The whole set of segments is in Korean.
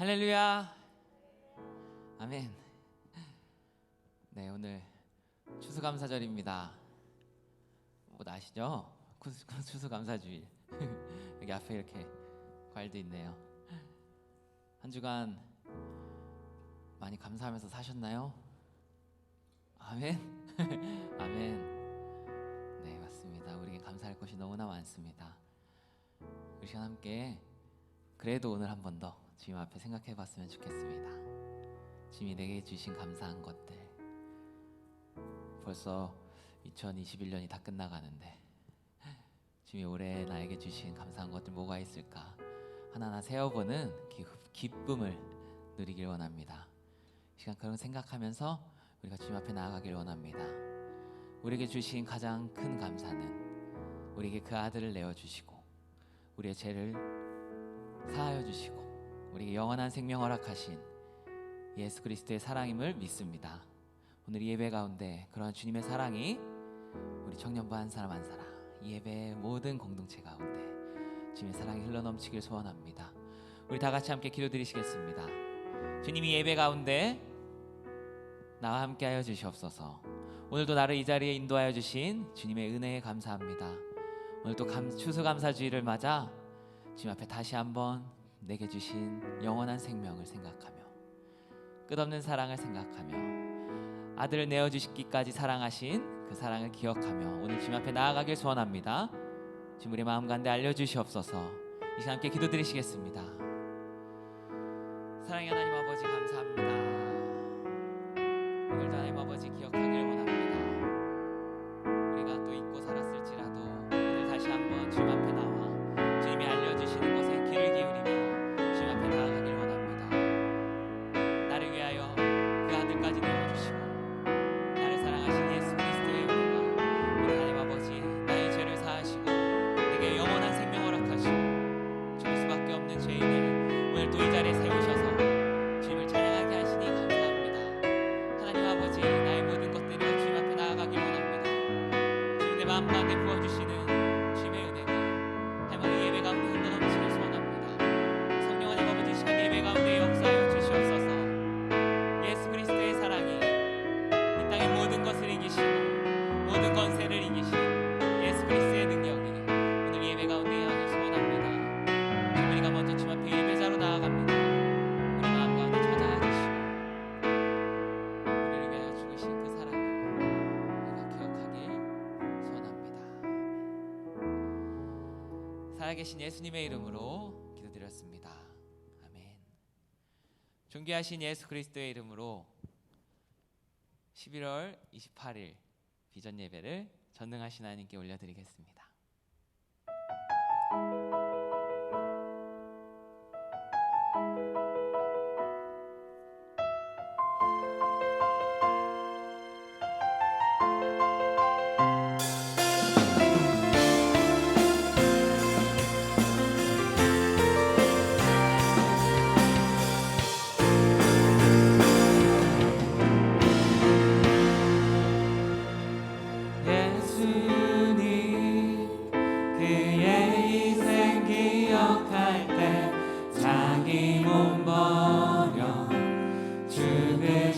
할렐루야. 아멘. 네, 오늘 추수감사절입니다. 뭐 아시죠? 추수감사주일. 여기 앞에 이렇게 과일도 있네요. 한 주간 많이 감사하면서 사셨나요? 아멘. 아멘. 네, 맞습니다. 우리에게 감사할 것이 너무나 많습니다. 우리 시간 함께 그래도 오늘 한 번 더 주님 앞에 생각해 봤으면 좋겠습니다. 주님이 내게 주신 감사한 것들. 벌써 2021년이 다 끝나가는데 주님이 올해 나에게 주신 감사한 것들 뭐가 있을까 하나하나 세어보는 기쁨을 누리길 원합니다. 이 시간 그런 생각하면서 우리가 주님 앞에 나아가길 원합니다. 우리에게 주신 가장 큰 감사는 우리에게 그 아들을 내어주시고 우리의 죄를 사하여 주시고 우리에게 영원한 생명 허락하신 예수 그리스도의 사랑임을 믿습니다. 오늘 이 예배 가운데 그러한 주님의 사랑이 우리 청년부 한 사람 한 사람 이 예배의 모든 공동체 가운데 주님의 사랑이 흘러넘치길 소원합니다. 우리 다 같이 함께 기도드리시겠습니다. 주님이 예배 가운데 나와 함께하여 주시옵소서. 오늘도 나를 이 자리에 인도하여 주신 주님의 은혜에 감사합니다. 오늘도 추수감사주일을 맞아 주님 앞에 다시 한번 내게 주신 영원한 생명을 생각하며 끝없는 사랑을 생각하며 아들을 내어주시기까지 사랑하신 그 사랑을 기억하며 오늘 주님 앞에 나아가길 소원합니다. 주님 우리 마음 가운데 알려주시옵소서. 이 시간 함께 기도드리시겠습니다. 사랑의 하나님 아버지 감사합니다. 오늘도 하나님 아버지 기억하길 원합니다. 우리가 또 잊고 살았을지라도 오늘 다시 한번 주님 앞에 나와 주님이 알려주시는 것에 귀를 기울이며 주님 앞에 나아가길 원합니다. 나를 위하여 그 아들까지 내어주시고 나를 사랑하신 예수 그리스도의 은혜가 우리 하나님 아버지 나의 죄를 사하시고 내게 영원한 생명 허락하시고 죽을 수밖에 없는 죄인을 오늘 또 이 자리에 세우셔서 주님을 찬양하게 하시니 감사합니다. 하나님 아버지 나의 모든 것들을 주님 앞에 나아가길 원합니다. 주님 내 마음 가운데 부어주시는 주님의 은혜가 할머니 예배 가운데 흘러넘치길 소원합니다. 성령 하나님 아버지 시간 예배 가운데 역사하여 주시옵소서. 예수 그리스도의 사랑이 이 땅의 모든 것을 이기시고 모든 권세를 이기신 예수 그리스도의 능력이 오늘 예배 가운데 임하길 소원합니다. 주님 우리가 먼저 주님 앞에 예배자로 나아갑니다. 우리 마음 가운데 찾아와 주시고 우리를 위하여 죽으신 그 사랑을 우리가 기억하길 소원합니다. 살아계신 예수님의 이름으로 기도드렸습니다. 아멘. 존귀하신 예수 그리스도의 이름으로 11월 28일 비전 예배를 전능하신 하나님께 올려드리겠습니다. 주님의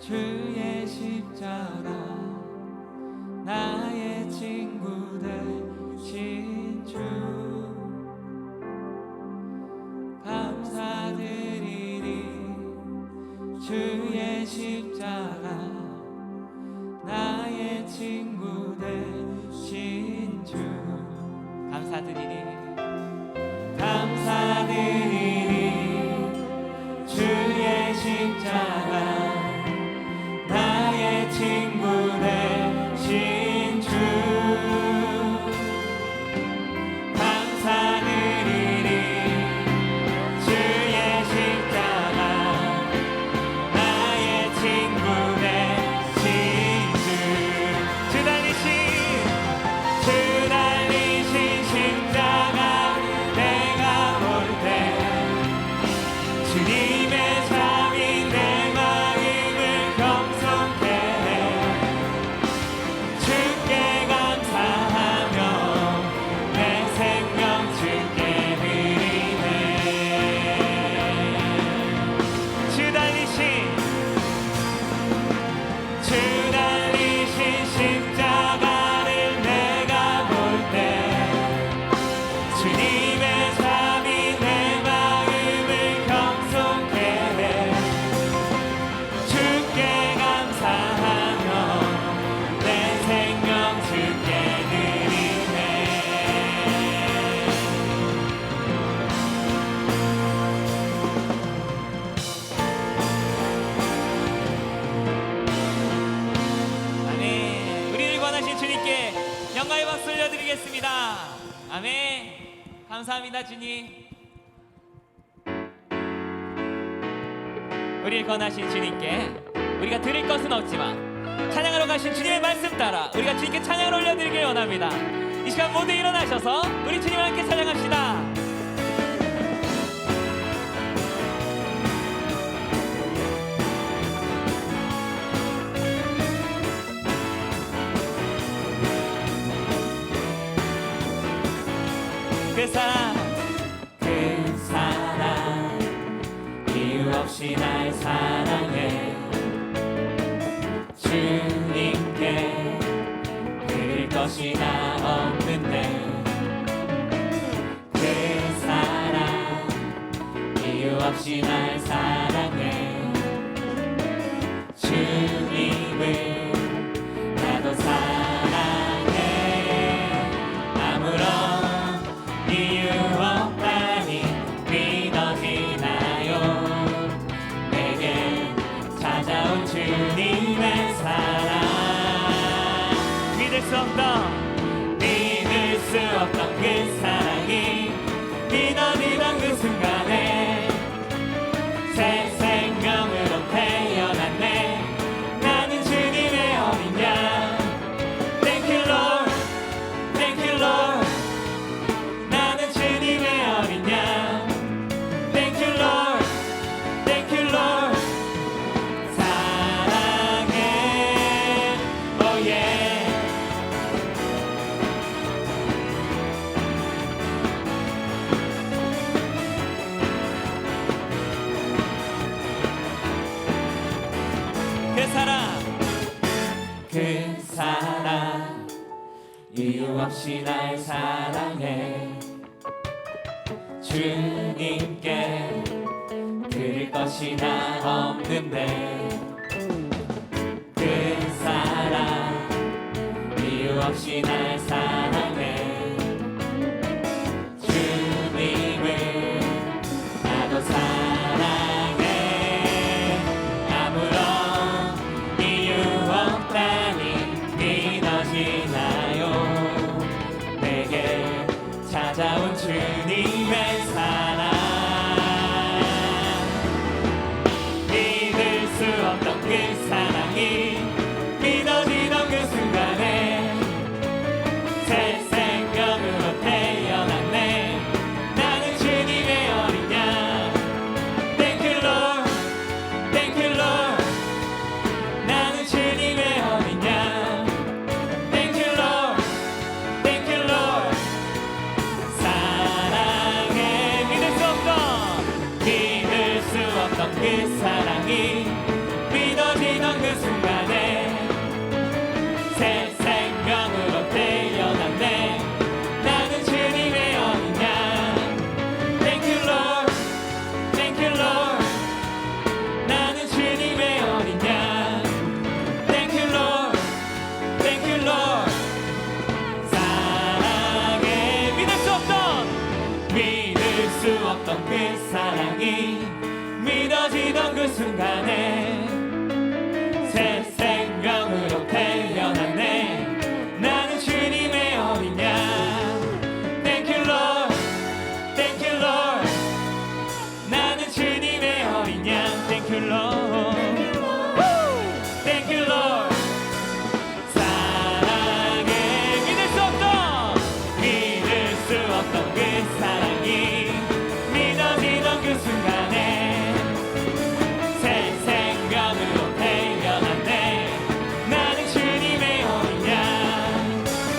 주의 십자가 나의 친구 되신 주 감사드리리. 주의 십자가 나의 친구 되신 주 감사드리리. 감사드리리. 주의 십자가 나의 친구 되신 주 감사드리리. 주의 십자가 나의 친구 되신 주 주 달리신 십자가 내가 볼 때 주님의 삶이 내 마음을 겸손케 해. 주께 감사하며 내 생명 주께 드리네. 주 달리신 십자가를 내가 볼 때 주님의 삶이 내 마음을 겸손케 해. 주께 감사하며 내 생명 주께 드리네. 아멘. 우리를 권하신 주님께 영광의 박수 올려드리겠습니다. 아멘. 감사합니다 주님. 우리를 권하신 주님께 우리가 들을 것은 없지만 찬양하러 가신 주님의 말씀 따라 우리가 주님께 찬양을 올려드리길 원합니다. 이 시간 모두 일어나셔서 우리 주님과 함께 찬양합시다. 그 사랑 이유 없이 날 사랑해. 주님께 드릴 것이 나 없는데 그 사랑 이유 없이 날 사랑해. 주님을 나도 사랑해. 아무런 이유 없다니 그 수 없던 믿을 수 없던 그 사랑이 믿어지던 그 순간에 새 생명으로 태어났네. 나는 주님의 어린 양. Thank you Lord, Thank you Lord. 나는 주님의 어린 양. Thank you Lord, Thank you Lord. 사랑해, oh yeah. 그 사랑 이유 없이 날 사랑해. 주님께 드릴 것이 나 없는데 그 사랑 이유 없이 날 사랑해. 주님을 나도 사랑해. 아무런 이유 없다니 믿어지나요? 내게 찾아온 주님의 사랑. 믿을 수 없던 그 사랑이 믿어지던 그 순간에 새 생명으로 태어났네. 나는 주님의 어린 양. Thank you Lord, Thank you Lord. 나는 주님의 어린 양. Thank you Lord, Thank you Lord. 사랑해. 믿을 수 없던 그 사랑이 믿어지던 그 순간에 새 생명으로 태어났네. 나는 주님의 어린 양. Thank you Lord, Thank you Lord. 나는 주님의 어린 양. Thank you Lord, Thank you Lord. 사랑해. 믿을 수 없던 그 사랑이 믿어지던 그 순간에 새 생명으로 태어났네. 나는 주님의 어린 양. Thank you Lord, Thank you Lord. 나는 주님의 어린 양. Thank you Lord, Thank you Lord. 사랑해. 믿을 수 없던 그 사랑이 믿어지던 그 순간에 새 생명으로 태어났네. 나는 주님의 어린 양.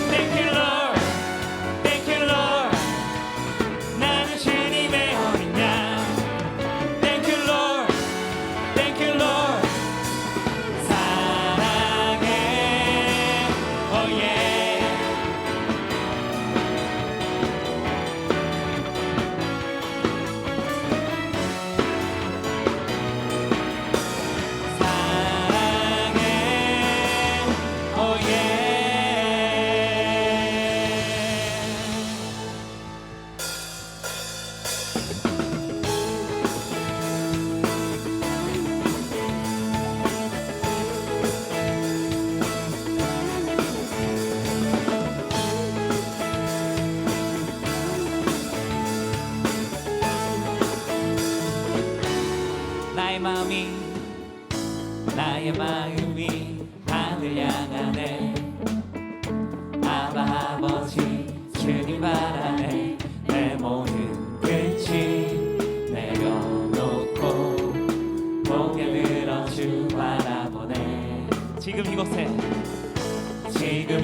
Thank you Lord, Thank you Lord. 나는 주님의 어린 양. Thank you Lord, Thank you Lord. 사랑해, oh yeah. 사랑해, oh yeah. 나의 마음이 하늘 향하네. 아바 아버지 주님 바라네. 내 모든 끝이 내려놓고 고개 들어 주 바라보네. 지금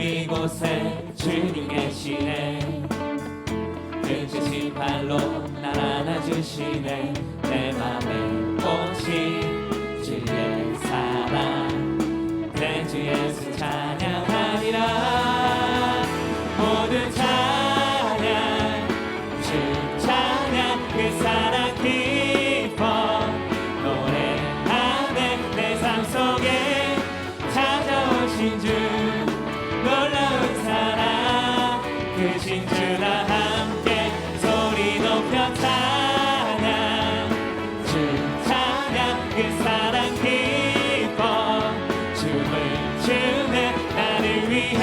이곳에 주님 계시네. 그 발로 날 안아주시네. 내 맘에 꽃이 주의 사랑 내 주 예수 찬양하리라. 모두 찬양 주 찬양. 그 사랑 기뻐 노래하네. 내 삶 속에 찾아오신 주 놀라운 사랑. 그 진주나 함께 소리 높여 찬양 주 찬양. 그 사랑 기뻐 춤을 추네. 나를 위해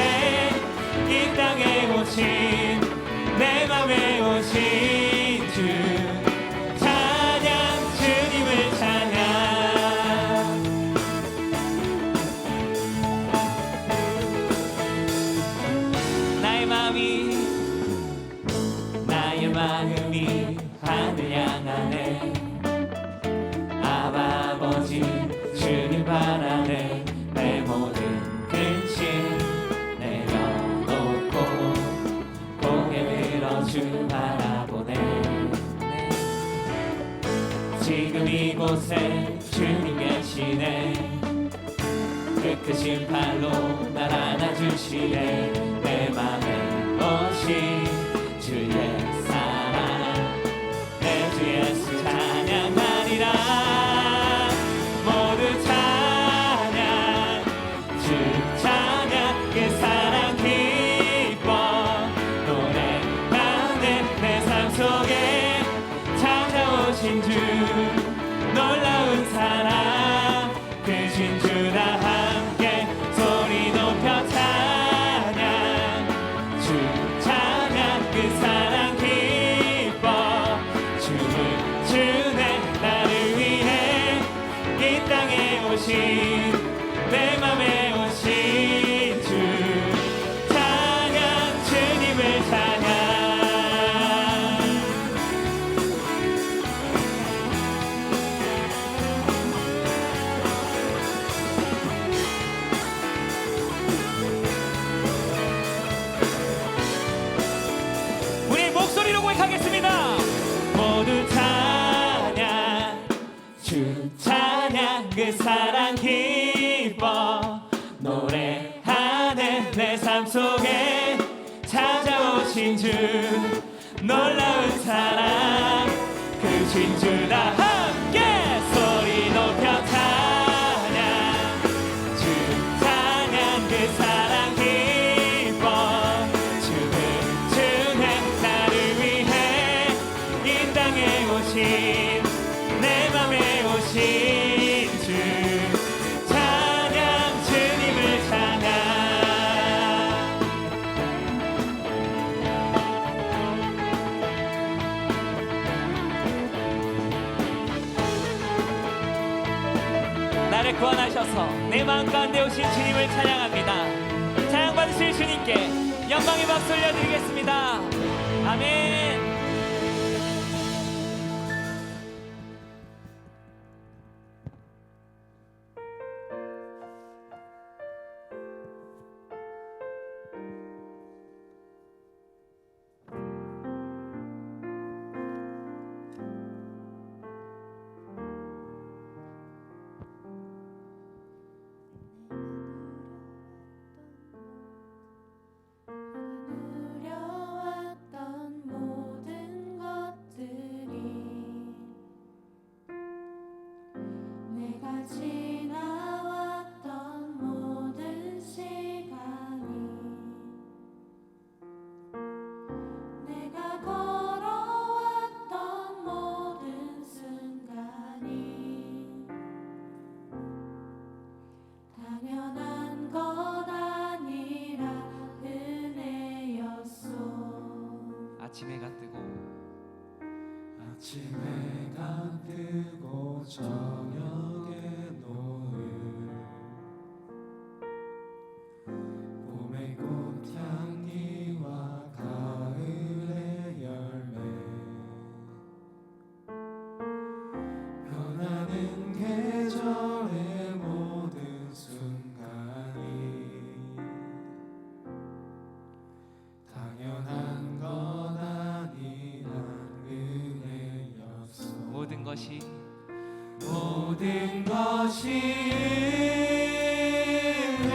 하늘 향하네. 아버지 주님 바라네. 내 모든 근심 내려놓고 고개 들어 주 바라보네. 지금 이곳에 주님 계시네. 그 크신 팔로 날 안아주시네. 내 맘에 오신 주의 사랑 내 주 예수 찬양하리라. 모두 찬양 주 찬양 그 사랑 기뻐 노래하네. 내 삶 속에 찾아오신 주 놀라운 사랑 크신 주다 함께 소리 높여 찬양 주 찬양 그 사랑 기뻐 춤을 추네. 나를 위해 이 땅에 오신 내 맘에 오신 주 찬양 주님을 찬양. 우리 목소리로 고백하겠습니다. 모두 찬양 주 찬양 그 사랑 기뻐 노래하네. 내 삶 속에 찾아오신 주 놀라운 사랑 크신 주다 함께 소리 높여 찬양 주 찬양 그 사랑 기뻐 춤을 추네. 나를 위해 이 땅에 오신 내 맘에 오신 주 찬양 주님을 찬양. 나를 구원하셔서 내 마음 가운데 오신 주님을 찬양합니다. 찬양받으실 주님께 영광의 박수 올려드리겠습니다. 아멘. 누려왔던 모든 것들이 내가 지나왔던 모든 시간이 내가 걸어왔던 모든 순간이 당연한 것 아니라 은혜였소. 아침 해가 뜨고 아침 해가 뜨고 저녁에 노을 봄의 꽃향기와 가을의 열매 변하는 계절의 모든 순간이 당연한 것 아니란 은혜였소. 모든 것이 모든 것이 은혜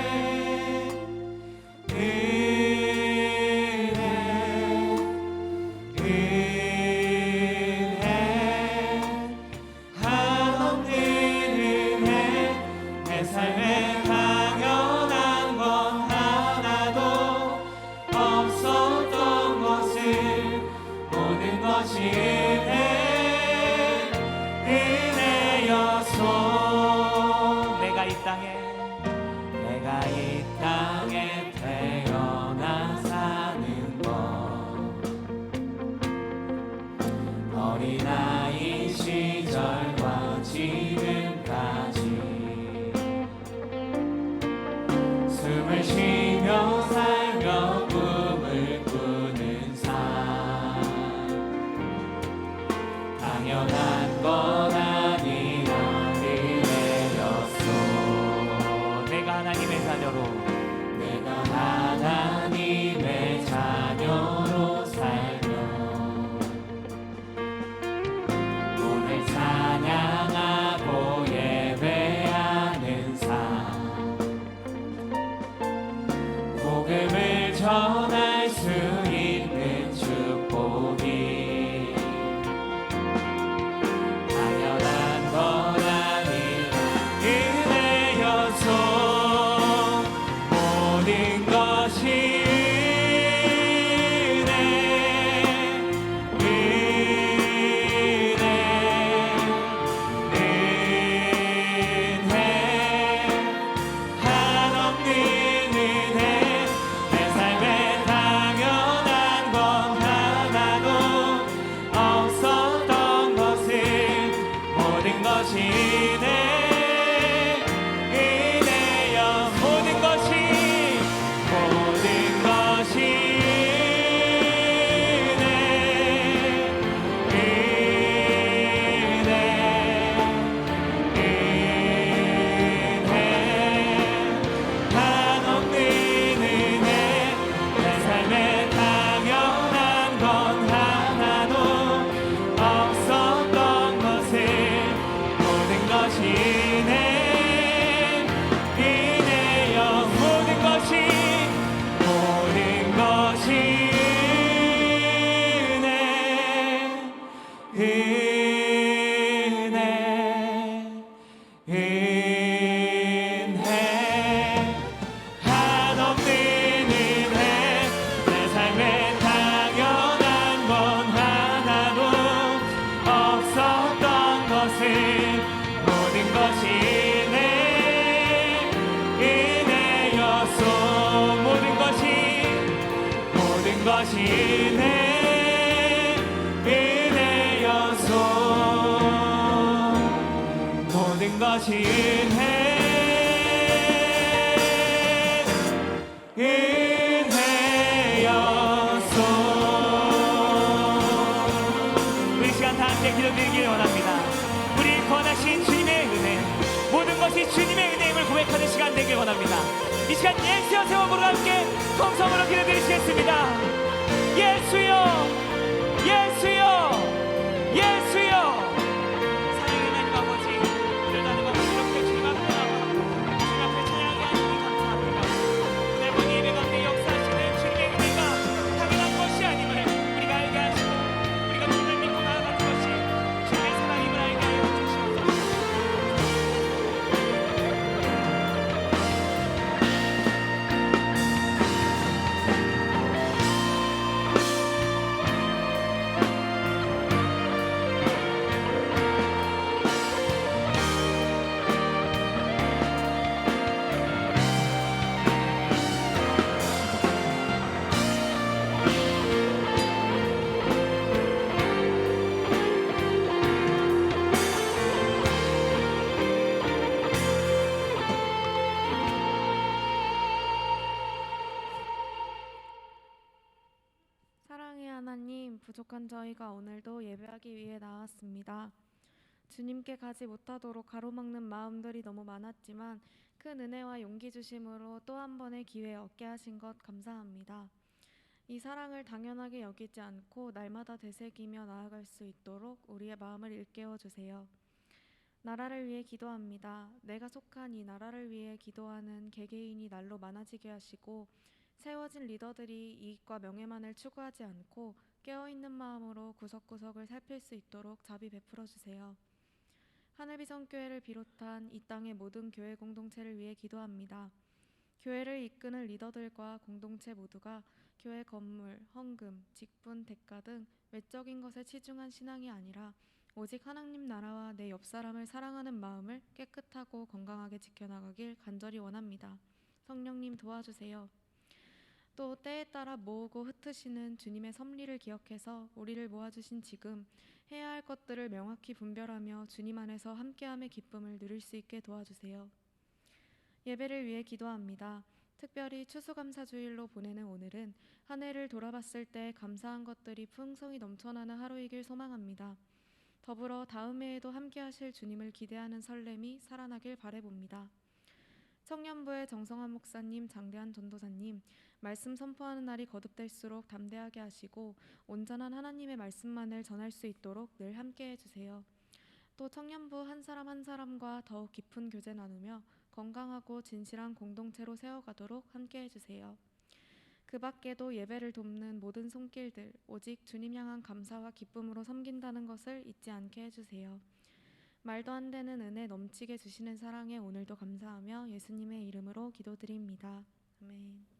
은혜 은혜 한없는 은혜 내 삶에 당연한 것 하나도 없었던 것을 모든 것이 은혜였소. 내가 이 땅에 태어나 사는 것 어린아이 시절과 지금까지 숨을 쉬며 살며 꿈을 꾸는 삶 당연한 것 아니라 은혜였소. 내가 하나님의 자녀로 내가 하나님의 자녀로 살며 오늘 찬양하고 예배하는 삶, 복음을 전할 수 있는 축복이 당연한 것 아니라 은혜여서 모든 것이 한없는 은혜. 내 삶에 당연한 건 하나도 없었던 것을 모든 것이 내 은혜여. 모든 것이 내 한없는 은혜. 내 삶에 당연한 건 하나도 없었던 것을 모든 것이 내 은혜여. 모든 것이 내 은혜. 한없는 은혜. 내 삶에 당연한 건 하나도 없었던 것을 모든 것이 내 은혜였소. 모든 것이 내 은혜였소. 모든 것이 은혜였소. 우리 시간 다 함께 기도드리길 원합니다. 우리 권하신 주님의 은혜, 모든 것이 주님의 은혜임을 고백하는 시간 되길 원합니다. 이 시간 예수여 세워보로 함께 통성으로 기도드리시겠습니다. 예수여, 예수여, 예수여. 사랑의 하나님 아버지, 오늘 나는 이렇게 주님 앞에 나와 주님 앞에 찬양하게 하시니 감사합니다. 오늘 본 예배 가운데 역사하시는 주님의 은혜가 당연한 것이 아님을 우리가 알게 하시고 우리가 주님을 믿고 나아가는 것이 주님의 사랑임을 알게 하여 주시옵소서. 사랑의 하나님, 부족한 저희가 오늘도 예배하기 위해 나왔습니다. 주님께 가지 못하도록 가로막는 마음들이 너무 많았지만 큰 은혜와 용기 주심으로 또 한 번의 기회 얻게 하신 것 감사합니다. 이 사랑을 당연하게 여기지 않고 날마다 되새기며 나아갈 수 있도록 우리의 마음을 일깨워 주세요. 나라를 위해 기도합니다. 내가 속한 이 나라를 위해 기도하는 개개인이 날로 많아지게 하시고 세워진 리더들이 이익과 명예만을 추구하지 않고 깨어있는 마음으로 구석구석을 살필 수 있도록 자비 베풀어 주세요. 하늘비전교회를 비롯한 이 땅의 모든 교회 공동체를 위해 기도합니다. 교회를 이끄는 리더들과 공동체 모두가 교회 건물, 헌금, 직분, 대가 등 외적인 것에 치중한 신앙이 아니라 오직 하나님 나라와 내 옆사람을 사랑하는 마음을 깨끗하고 건강하게 지켜나가길 간절히 원합니다. 성령님 도와주세요. 또 때에 따라 모으고 흩으시는 주님의 섭리를 기억해서 우리를 모아주신 지금 해야 할 것들을 명확히 분별하며 주님 안에서 함께함의 기쁨을 누릴 수 있게 도와주세요. 예배를 위해 기도합니다. 특별히 추수감사주일로 보내는 오늘은 한 해를 돌아봤을 때 감사한 것들이 풍성히 넘쳐나는 하루이길 소망합니다. 더불어 다음 해에도 함께 하실 주님을 기대하는 설렘이 살아나길 바라봅니다. 청년부의 정성환 목사님, 장대한 전도사님, 말씀 선포하는 날이 거듭될수록 담대하게 하시고 온전한 하나님의 말씀만을 전할 수 있도록 늘 함께 해주세요. 또 청년부 한 사람 한 사람과 더욱 깊은 교제 나누며 건강하고 진실한 공동체로 세워가도록 함께 해주세요. 그 밖에도 예배를 돕는 모든 손길들 오직 주님 향한 감사와 기쁨으로 섬긴다는 것을 잊지 않게 해주세요. 말도 안 되는 은혜 넘치게 주시는 사랑에 오늘도 감사하며 예수님의 이름으로 기도드립니다. 아멘.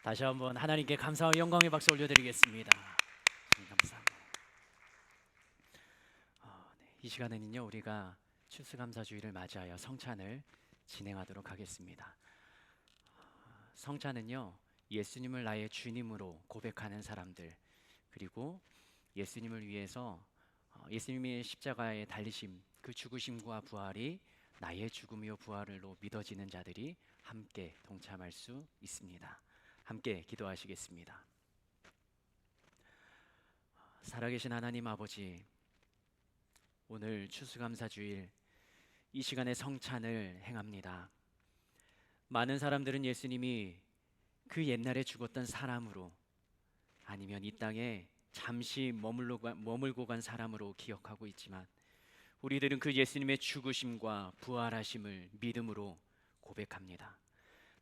다시 한번 하나님께 감사와 영광의 박수 올려드리겠습니다. 감사합니다. 이 시간에는요 우리가 추수감사주일을 맞이하여 성찬을 진행하도록 하겠습니다. 성찬은요 예수님을 나의 주님으로 고백하는 사람들, 그리고 예수님을 위해서 예수님의 십자가에 달리심, 그 죽으심과 부활이 나의 죽음이요 부활로 믿어지는 자들이 함께 동참할 수 있습니다. 함께 기도하시겠습니다. 살아계신 하나님 아버지, 오늘 추수감사주일 이 시간에 성찬을 행합니다. 많은 사람들은 예수님이 그 옛날에 죽었던 사람으로, 아니면 이 땅에 잠시 머물고 간 사람으로 기억하고 있지만, 우리들은 그 예수님의 죽으심과 부활하심을 믿음으로 고백합니다.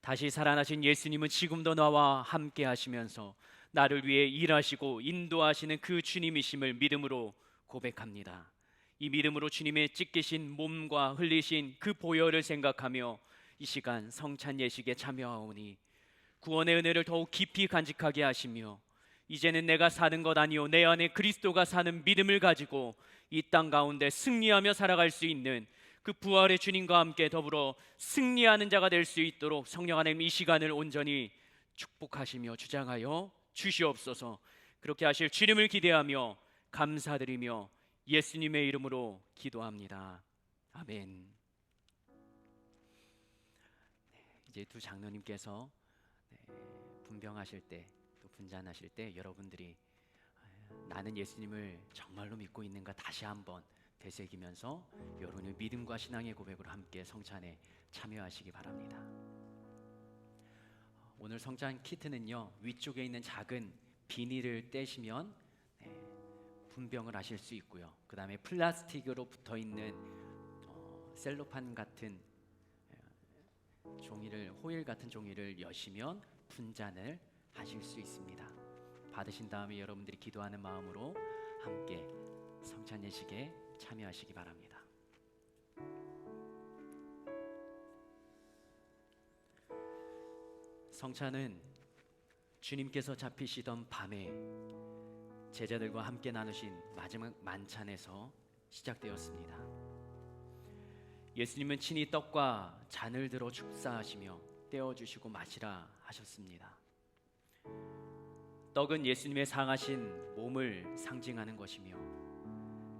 다시 살아나신 예수님은 지금도 나와 함께 하시면서 나를 위해 일하시고 인도하시는 그 주님이심을 믿음으로 고백합니다. 이 믿음으로 주님의 찢기신 몸과 흘리신 그 보혈을 생각하며 이 시간 성찬 예식에 참여하오니 구원의 은혜를 더욱 깊이 간직하게 하시며, 이제는 내가 사는 것 아니요 내 안에 그리스도가 사는 믿음을 가지고 이 땅 가운데 승리하며 살아갈 수 있는 그 부활의 주님과 함께 더불어 승리하는 자가 될 수 있도록 성령 하나님 이 시간을 온전히 축복하시며 주장하여 주시옵소서. 그렇게 하실 주님을 기대하며 감사드리며 예수님의 이름으로 기도합니다. 아멘. 이제 두 장로님께서 분병하실 때, 또 분잔하실 때 여러분들이 나는 예수님을 정말로 믿고 있는가 다시 한번 되새기면서 여러분의 믿음과 신앙의 고백으로 함께 성찬에 참여하시기 바랍니다. 오늘 성찬 키트는요, 위쪽에 있는 작은 비닐을 떼시면 분병을 하실 수 있고요. 그 다음에 플라스틱으로 붙어 있는 셀로판 같은 종이를, 호일 같은 종이를 여시면 분잔을 하실 수 있습니다. 받으신 다음에 여러분들이 기도하는 마음으로 함께 성찬 예식에 참여하시기 바랍니다. 성찬은 주님께서 잡히시던 밤에 제자들과 함께 나누신 마지막 만찬에서 시작되었습니다. 예수님은 친히 떡과 잔을 들어 축사하시며 떼어주시고 마시라 하셨습니다. 떡은 예수님의 상하신 몸을 상징하는 것이며,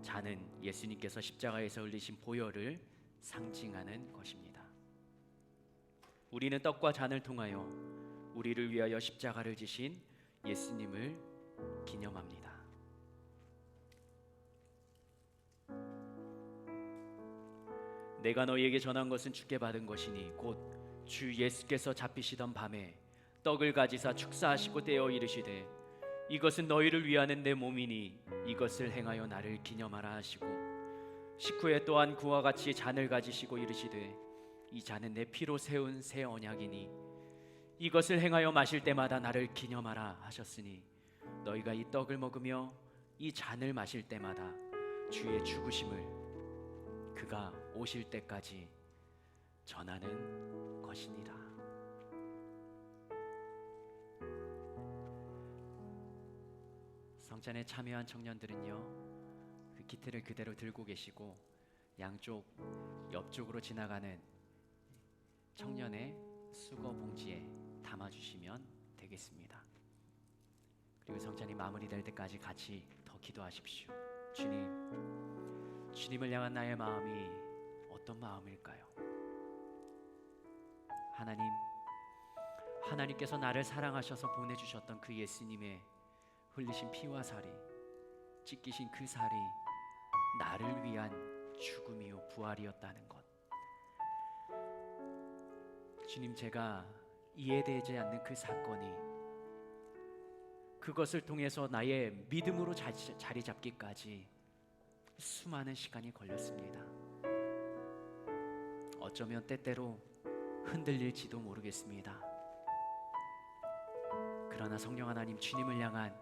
잔은 예수님께서 십자가에서 흘리신 보혈을 상징하는 것입니다. 우리는 떡과 잔을 통하여 우리를 위하여 십자가를 지신 예수님을 기념합니다. 내가 너희에게 전한 것은 주께 받은 것이니 곧 주 예수께서 잡히시던 밤에 떡을 가지사 축사하시고 떼어 이르시되 이것은 너희를 위하는 내 몸이니 이것을 행하여 나를 기념하라 하시고, 식후에 또한 그와 같이 잔을 가지시고 이르시되 이 잔은 내 피로 세운 새 언약이니 이것을 행하여 마실 때마다 나를 기념하라 하셨으니, 너희가 이 떡을 먹으며 이 잔을 마실 때마다 주의 죽으심을 그가 오실 때까지 전하는 것이니라. 성찬에 참여한 청년들은요, 그 키트를 그대로 들고 계시고 양쪽 옆쪽으로 지나가는 청년의 수거 봉지에 담아주시면 되겠습니다. 그리고 성찬이 마무리될 때까지 같이 더 기도하십시오. 주님을 향한 나의 마음이 어떤 마음일까요? 하나님께서 나를 사랑하셔서 보내주셨던 그 예수님의 흘리신 피와 살이, 찢기신 그 살이 나를 위한 죽음이요 부활이었다는 것. 주님, 제가 이해되지 않는 그 사건이, 그것을 통해서 나의 믿음으로 자리 잡기까지 수많은 시간이 걸렸습니다. 어쩌면 때때로 흔들릴지도 모르겠습니다. 그러나 성령 하나님, 주님을 향한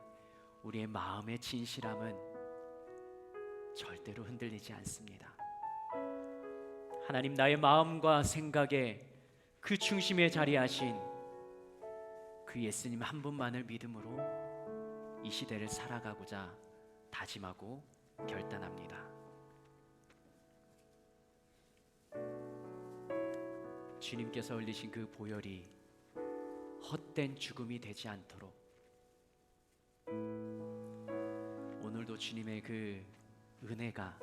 우리의 마음의 진실함은 절대로 흔들리지 않습니다. 하나님, 나의 마음과 생각의 그 중심에 자리하신 그 예수님 한 분만을 믿음으로 이 시대를 살아가고자 다짐하고 결단합니다. 주님께서 흘리신 그 보혈이 헛된 죽음이 되지 않도록 오늘도 주님의 그 은혜가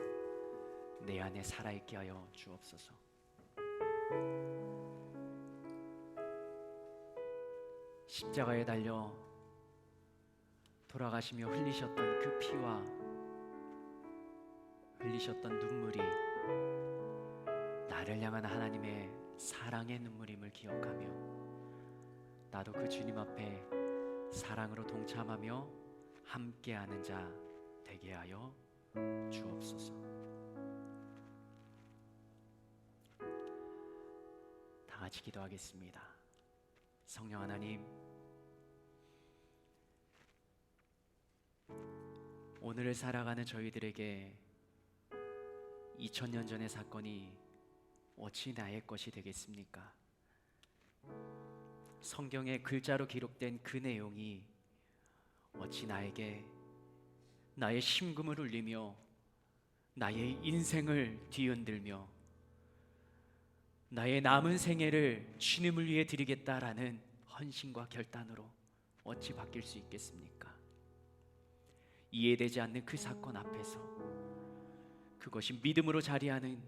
내 안에 살아있게 하여 주옵소서. 십자가에 달려 돌아가시며 흘리셨던 그 피와 흘리셨던 눈물이 나를 향한 하나님의 사랑의 눈물임을 기억하며 나도 그 주님 앞에 사랑으로 동참하며 함께하는 자 되게 하여 주옵소서. 다 같이 기도하겠습니다. 성령 하나님, 오늘을 살아가는 저희들에게 2000년 전의 사건이 어찌 나의 것이 되겠습니까? 성경에 글자로 기록된 그 내용이 어찌 나에게 나의 심금을 울리며 나의 인생을 뒤흔들며 나의 남은 생애를 주님을 위해 드리겠다라는 헌신과 결단으로 어찌 바뀔 수 있겠습니까? 이해되지 않는 그 사건 앞에서 그것이 믿음으로 자리하는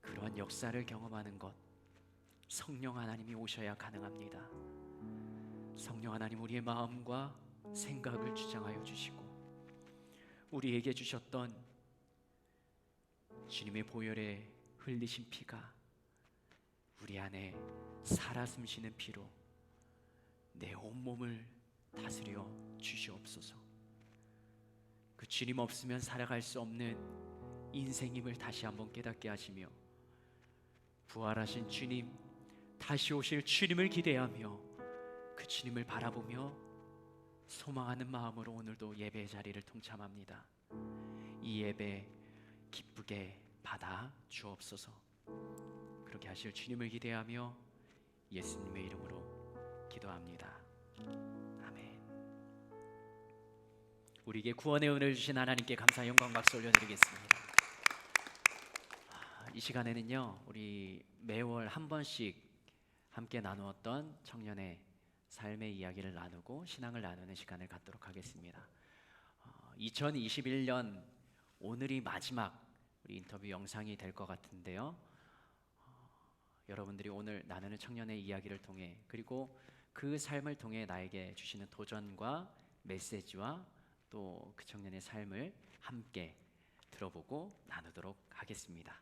그러한 역사를 경험하는 것, 성령 하나님이 오셔야 가능합니다. 성령 하나님, 우리의 마음과 생각을 주장하여 주시고 우리에게 주셨던 주님의 보혈에 흘리신 피가 우리 안에 살아 숨쉬는 피로 내 온몸을 다스려 주시옵소서. 그 주님 없으면 살아갈 수 없는 인생임을 다시 한번 깨닫게 하시며 부활하신 주님, 다시 오실 주님을 기대하며 그 주님을 바라보며 소망하는 마음으로 오늘도 예배의 자리를 통참합니다. 이 예배 기쁘게 받아 주옵소서. 그렇게 하실 주님을 기대하며 예수님의 이름으로 기도합니다. 아멘. 우리에게 구원의 은혜를 주신 하나님께 감사 영광 박수 올려드리겠습니다. 이 시간에는요, 우리 매월 한 번씩 함께 나누었던 청년의 삶의 이야기를 나누고 신앙을 나누는 시간을 갖도록 하겠습니다. 2021년 오늘이 마지막 우리 인터뷰 영상이 될 것 같은데요. 여러분들이 오늘 나누는 청년의 이야기를 통해 그리고 그 삶을 통해 나에게 주시는 도전과 메시지와 또 그 청년의 삶을 함께 들어보고 나누도록 하겠습니다.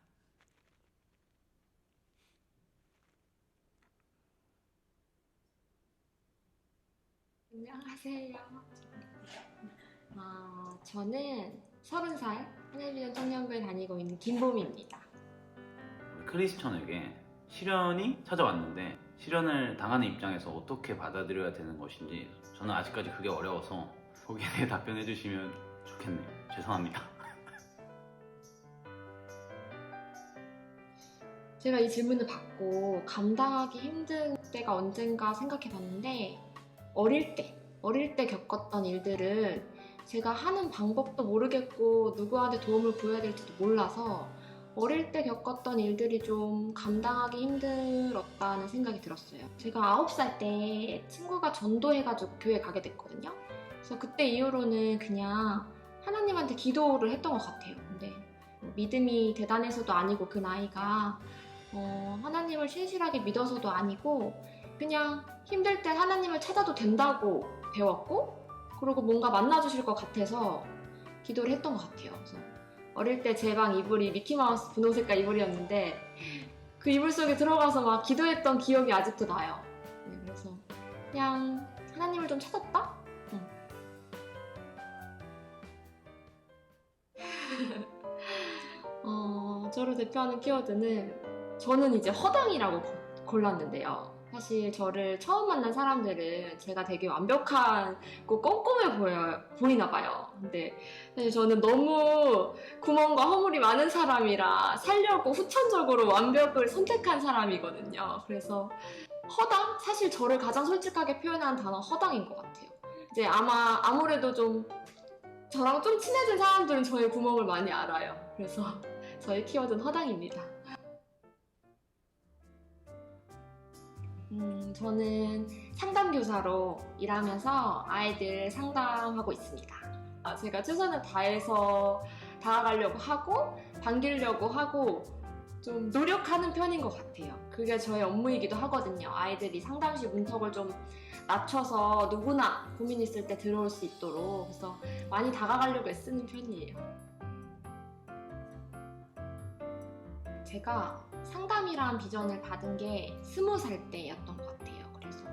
안녕하세요. 저는 30살 하늘비전 청년부에 다니고 있는 김봄입니다. 크리스천에게 시련이 찾아왔는데 시련을 당하는 입장에서 어떻게 받아들여야 되는 것인지 저는 아직까지 그게 어려워서 거기에 대해 답변해 주시면 좋겠네요. 죄송합니다. 제가 이 질문을 받고 감당하기 힘든 때가 언젠가 생각해 봤는데 어릴 때 겪었던 일들은 제가 하는 방법도 모르겠고 누구한테 도움을 구해야 될지도 몰라서 어릴 때 겪었던 일들이 좀 감당하기 힘들었다는 생각이 들었어요. 제가 9살 때 친구가 전도해가지고 교회 가게 됐거든요. 그래서 그때 이후로는 그냥 하나님한테 기도를 했던 것 같아요. 근데 믿음이 대단해서도 아니고 그 나이가 하나님을 신실하게 믿어서도 아니고 그냥 힘들 때 하나님을 찾아도 된다고 배웠고 그리고 뭔가 만나주실 것 같아서 기도를 했던 것 같아요. 그래서 어릴 때 제 방 이불이 미키마우스 분홍 색깔 이불이었는데 그 이불 속에 들어가서 막 기도했던 기억이 아직도 나요. 네, 그래서 그냥 하나님을 좀 찾았다? 저를 대표하는 키워드는 저는 이제 허당이라고 골랐는데요. 사실 저를 처음 만난 사람들은 제가 되게 완벽하고 꼼꼼해 보이나 봐요. 근데 사실 저는 너무 구멍과 허물이 많은 사람이라 살려고 후천적으로 완벽을 선택한 사람이거든요. 그래서 허당? 사실 저를 가장 솔직하게 표현하는 단어 허당인 것 같아요. 이제 아무래도 좀 저랑 좀 친해진 사람들은 저의 구멍을 많이 알아요. 그래서 저의 키워드는 허당입니다. 저는 상담교사로 일하면서 아이들 상담하고 있습니다. 제가 최선을 다해서 다가가려고 하고 반기려고 하고 좀 노력하는 편인 것 같아요. 그게 저의 업무이기도 하거든요. 아이들이 상담실 문턱을 좀 낮춰서 누구나 고민 있을 때 들어올 수 있도록 그래서 많이 다가가려고 애쓰는 편이에요. 제가 상담이란 비전을 받은 게 20살 때였던 것 같아요. 그래서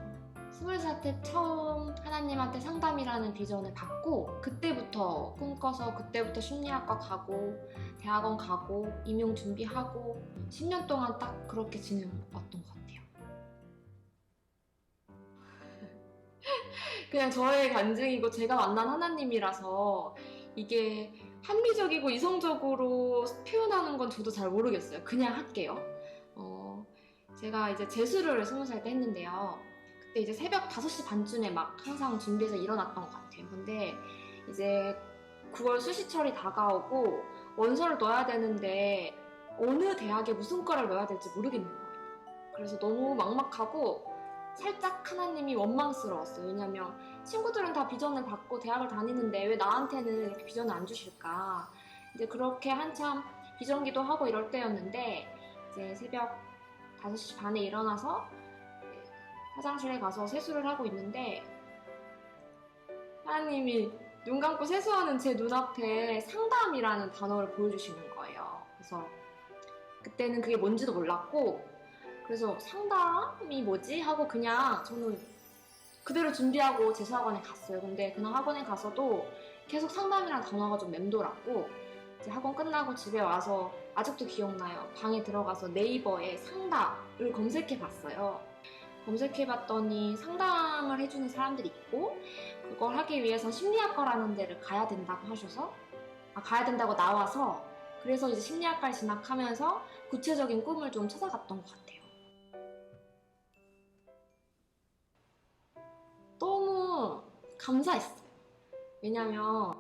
20살 때 처음 하나님한테 상담이라는 비전을 받고 그때부터 꿈꿔서 그때부터 심리학과 가고 대학원 가고 임용 준비하고 10년 동안 딱 그렇게 지내왔던 것 같아요. 그냥 저의 간증이고 제가 만난 하나님이라서 이게 합리적이고 이성적으로 표현하는 건 저도 잘 모르겠어요. 그냥 할게요. 제가 이제 재수를 20살 때 했는데요. 그때 이제 새벽 5시 반쯤에 막 항상 준비해서 일어났던 것 같아요. 근데 이제 9월 수시철이 다가오고 원서를 넣어야 되는데 어느 대학에 무슨 과를 넣어야 될지 모르겠는 거예요. 그래서 너무 막막하고 살짝 하나님이 원망스러웠어요. 왜냐면 친구들은 다 비전을 받고 대학을 다니는데 왜 나한테는 이렇게 비전을 안 주실까. 이제 그렇게 한참 비전기도 하고 이럴 때였는데 이제 새벽 5시 반에 일어나서 화장실에 가서 세수를 하고 있는데 하나님이 눈 감고 세수하는 제 눈앞에 상담이라는 단어를 보여주시는 거예요. 그래서 그때는 그게 뭔지도 몰랐고 그래서 상담이 뭐지? 하고 그냥 저는 그대로 준비하고 재수학원에 갔어요. 근데 그날 학원에 가서도 계속 상담이라는 단어가 좀 맴돌았고 이제 학원 끝나고 집에 와서 아직도 기억나요. 방에 들어가서 네이버에 상담을 검색해봤어요. 검색해봤더니 상담을 해주는 사람들이 있고 그걸 하기 위해서 심리학과라는 데를 가야 된다고 하셔서 가야 된다고 나와서 그래서 이제 심리학과에 진학하면서 구체적인 꿈을 좀 찾아갔던 것 같아요. 너무 감사했어요. 왜냐면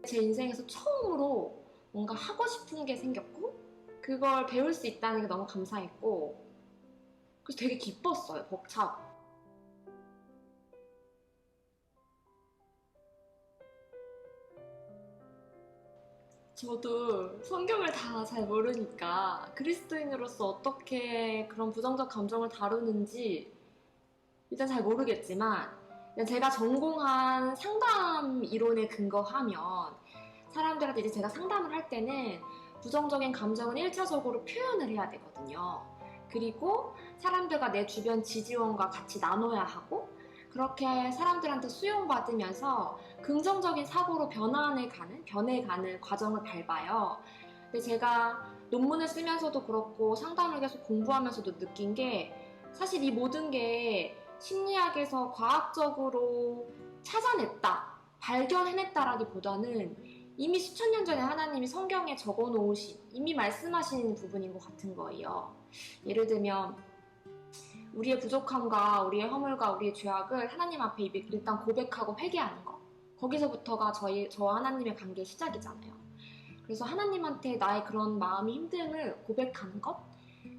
제 인생에서 처음으로 뭔가 하고 싶은 게 생겼고 그걸 배울 수 있다는 게 너무 감사했고 그래서 되게 기뻤어요. 벅차고. 저도 성경을 다 잘 모르니까 그리스도인으로서 어떻게 그런 부정적 감정을 다루는지 일단 잘 모르겠지만 제가 전공한 상담 이론에 근거하면 사람들한테 이제 제가 상담을 할 때는 부정적인 감정은 1차적으로 표현을 해야 되거든요. 그리고 사람들과 내 주변 지지원과 같이 나눠야 하고 그렇게 사람들한테 수용받으면서 긍정적인 사고로 변해가는 과정을 밟아요. 근데 제가 논문을 쓰면서도 그렇고 상담을 계속 공부하면서도 느낀 게 사실 이 모든 게 심리학에서 과학적으로 찾아냈다, 발견해냈다라기보다는 이미 수천 년 전에 하나님이 성경에 적어놓으신, 이미 말씀하신 부분인 것 같은 거예요. 예를 들면 우리의 부족함과 우리의 허물과 우리의 죄악을 하나님 앞에 일단 고백하고 회개하는 것. 거기서부터가 저와 하나님의 관계의 시작이잖아요. 그래서 하나님한테 나의 그런 마음의 힘듦을 고백하는 것.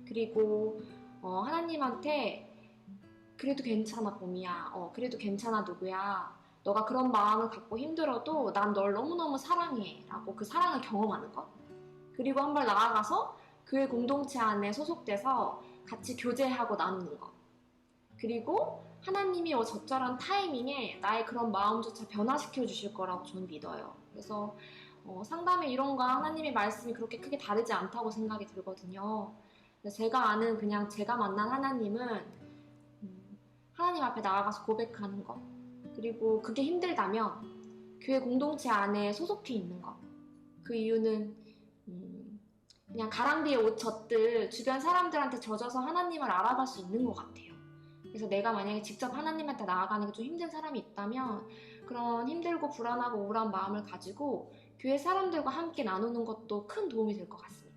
그리고 하나님한테 그래도 괜찮아 봄이야. 그래도 괜찮아 누구야. 너가 그런 마음을 갖고 힘들어도 난 널 너무너무 사랑해 라고 그 사랑을 경험하는 것. 그리고 한 발 나아가서 교회 공동체 안에 소속돼서 같이 교제하고 나누는 것. 그리고 하나님이 적절한 타이밍에 나의 그런 마음조차 변화시켜 주실 거라고 저는 믿어요. 그래서 상담의 이론과 하나님의 말씀이 그렇게 크게 다르지 않다고 생각이 들거든요. 제가 아는 그냥 제가 만난 하나님은 하나님 앞에 나아가서 고백하는 것. 그리고 그게 힘들다면 교회 공동체 안에 소속해 있는 것. 그 이유는 그냥 가랑비에 옷 젖듯 주변 사람들한테 젖어서 하나님을 알아갈 수 있는 것 같아요. 그래서 내가 만약에 직접 하나님한테 나아가는 게 좀 힘든 사람이 있다면 그런 힘들고 불안하고 우울한 마음을 가지고 교회 사람들과 함께 나누는 것도 큰 도움이 될 것 같습니다.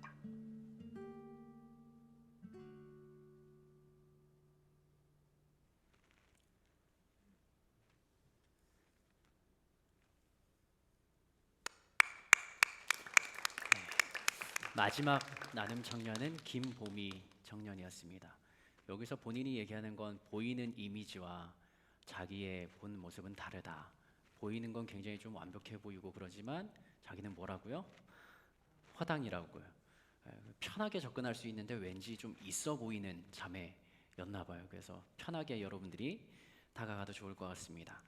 마지막 나눔 청년은 김보미 청년이었습니다. 여기서 본인이 얘기하는 건 보이는 이미지와 자기의 본 모습은 다르다. 보이는 건 굉장히 좀 완벽해 보이고 그러지만 자기는 뭐라고요? 허당이라고요. 편하게 접근할 수 있는데 왠지 좀 있어 보이는 자매였나 봐요. 그래서 편하게 여러분들이 다가가도 좋을 것 같습니다.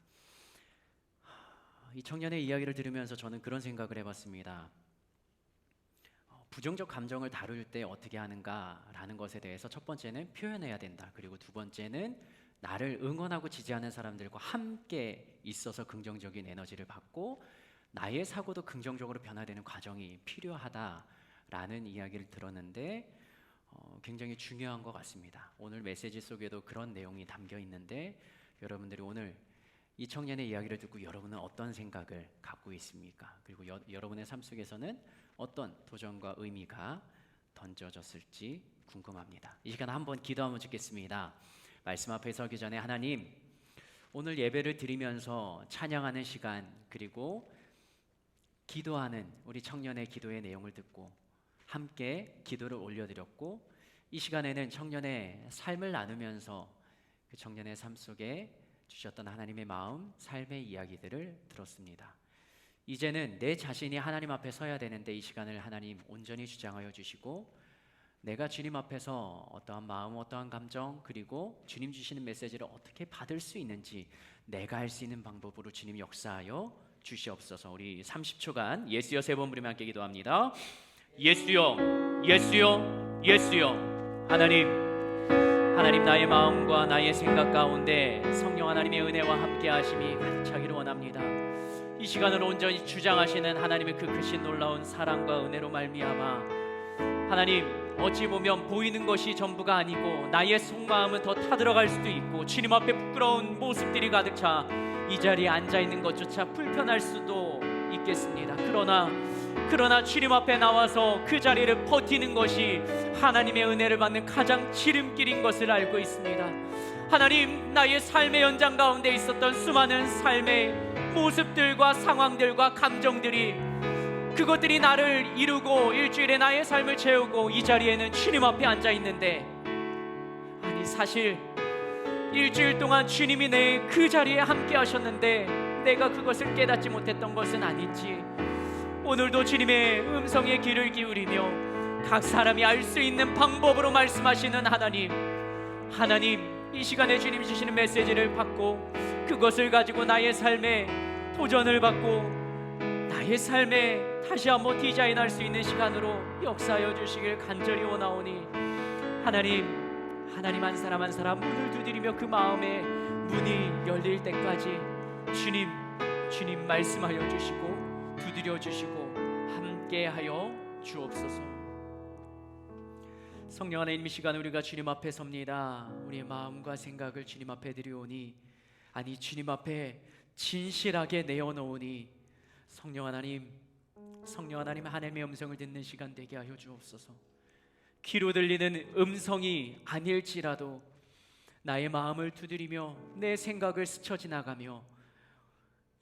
이 청년의 이야기를 들으면서 저는 그런 생각을 해봤습니다. 부정적 감정을 다룰 때 어떻게 하는가라는 것에 대해서 첫 번째는 표현해야 된다. 그리고 두 번째는 나를 응원하고 지지하는 사람들과 함께 있어서 긍정적인 에너지를 받고 나의 사고도 긍정적으로 변화되는 과정이 필요하다라는 이야기를 들었는데 굉장히 중요한 것 같습니다. 오늘 메시지 속에도 그런 내용이 담겨 있는데 여러분들이 오늘 이 청년의 이야기를 듣고 여러분은 어떤 생각을 갖고 있습니까? 그리고 여러분의 삶 속에서는 어떤 도전과 의미가 던져졌을지 궁금합니다. 이 시간 한번 기도 한번 짓겠습니다. 말씀 앞에 서기 전에 하나님, 오늘 예배를 드리면서 찬양하는 시간 그리고 기도하는 우리 청년의 기도의 내용을 듣고 함께 기도를 올려드렸고 이 시간에는 청년의 삶을 나누면서 그 청년의 삶 속에 주셨던 하나님의 마음, 삶의 이야기들을 들었습니다. 이제는 내 자신이 하나님 앞에 서야 되는데 이 시간을 하나님 온전히 주장하여 주시고 내가 주님 앞에서 어떠한 마음, 어떠한 감정 그리고 주님 주시는 메시지를 어떻게 받을 수 있는지 내가 할 수 있는 방법으로 주님 역사하여 주시옵소서. 우리 30초간 예수여 3번 부르며 함께 기도합니다. 예수여, 예수여, 예수여. 하나님 나의 마음과 나의 생각 가운데 성령 하나님의 은혜와 함께 하심이 가득 차기를 원합니다. 이 시간을 온전히 주장하시는 하나님의 그 크신 놀라운 사랑과 은혜로 말미암아 하나님 어찌 보면 보이는 것이 전부가 아니고 나의 속마음은 더 타들어갈 수도 있고 주님 앞에 부끄러운 모습들이 가득 차 이 자리에 앉아있는 것조차 불편할 수도 있겠습니다. 그러나 주님 앞에 나와서 그 자리를 버티는 것이 하나님의 은혜를 받는 가장 지름길인 것을 알고 있습니다. 하나님, 나의 삶의 연장 가운데 있었던 수많은 삶의 모습들과 상황들과 감정들이 그것들이 나를 이루고 일주일에 나의 삶을 채우고 이 자리에는 주님 앞에 앉아 있는데 아니 사실 일주일 동안 주님이 내 그 자리에 함께 하셨는데 내가 그것을 깨닫지 못했던 것은 아닌지 오늘도 주님의 음성에 귀를 기울이며 각 사람이 알 수 있는 방법으로 말씀하시는 하나님 이 시간에 주님 주시는 메시지를 받고 그것을 가지고 나의 삶에 도전을 받고 나의 삶에 다시 한번 디자인할 수 있는 시간으로 역사하여 주시길 간절히 원하오니 하나님 한 사람 한 사람 문을 두드리며 그 마음의 문이 열릴 때까지 주님 말씀하여 주시고 두드려 주시고 함께하여 주옵소서. 성령 하나님, 이 시간 우리가 주님 앞에 섭니다. 우리의 마음과 생각을 주님 앞에 드리오니 아니 주님 앞에 진실하게 내어놓으니 성령 하나님 하나님의 음성을 듣는 시간 되게 하여 주옵소서. 귀로 들리는 음성이 아닐지라도 나의 마음을 두드리며 내 생각을 스쳐 지나가며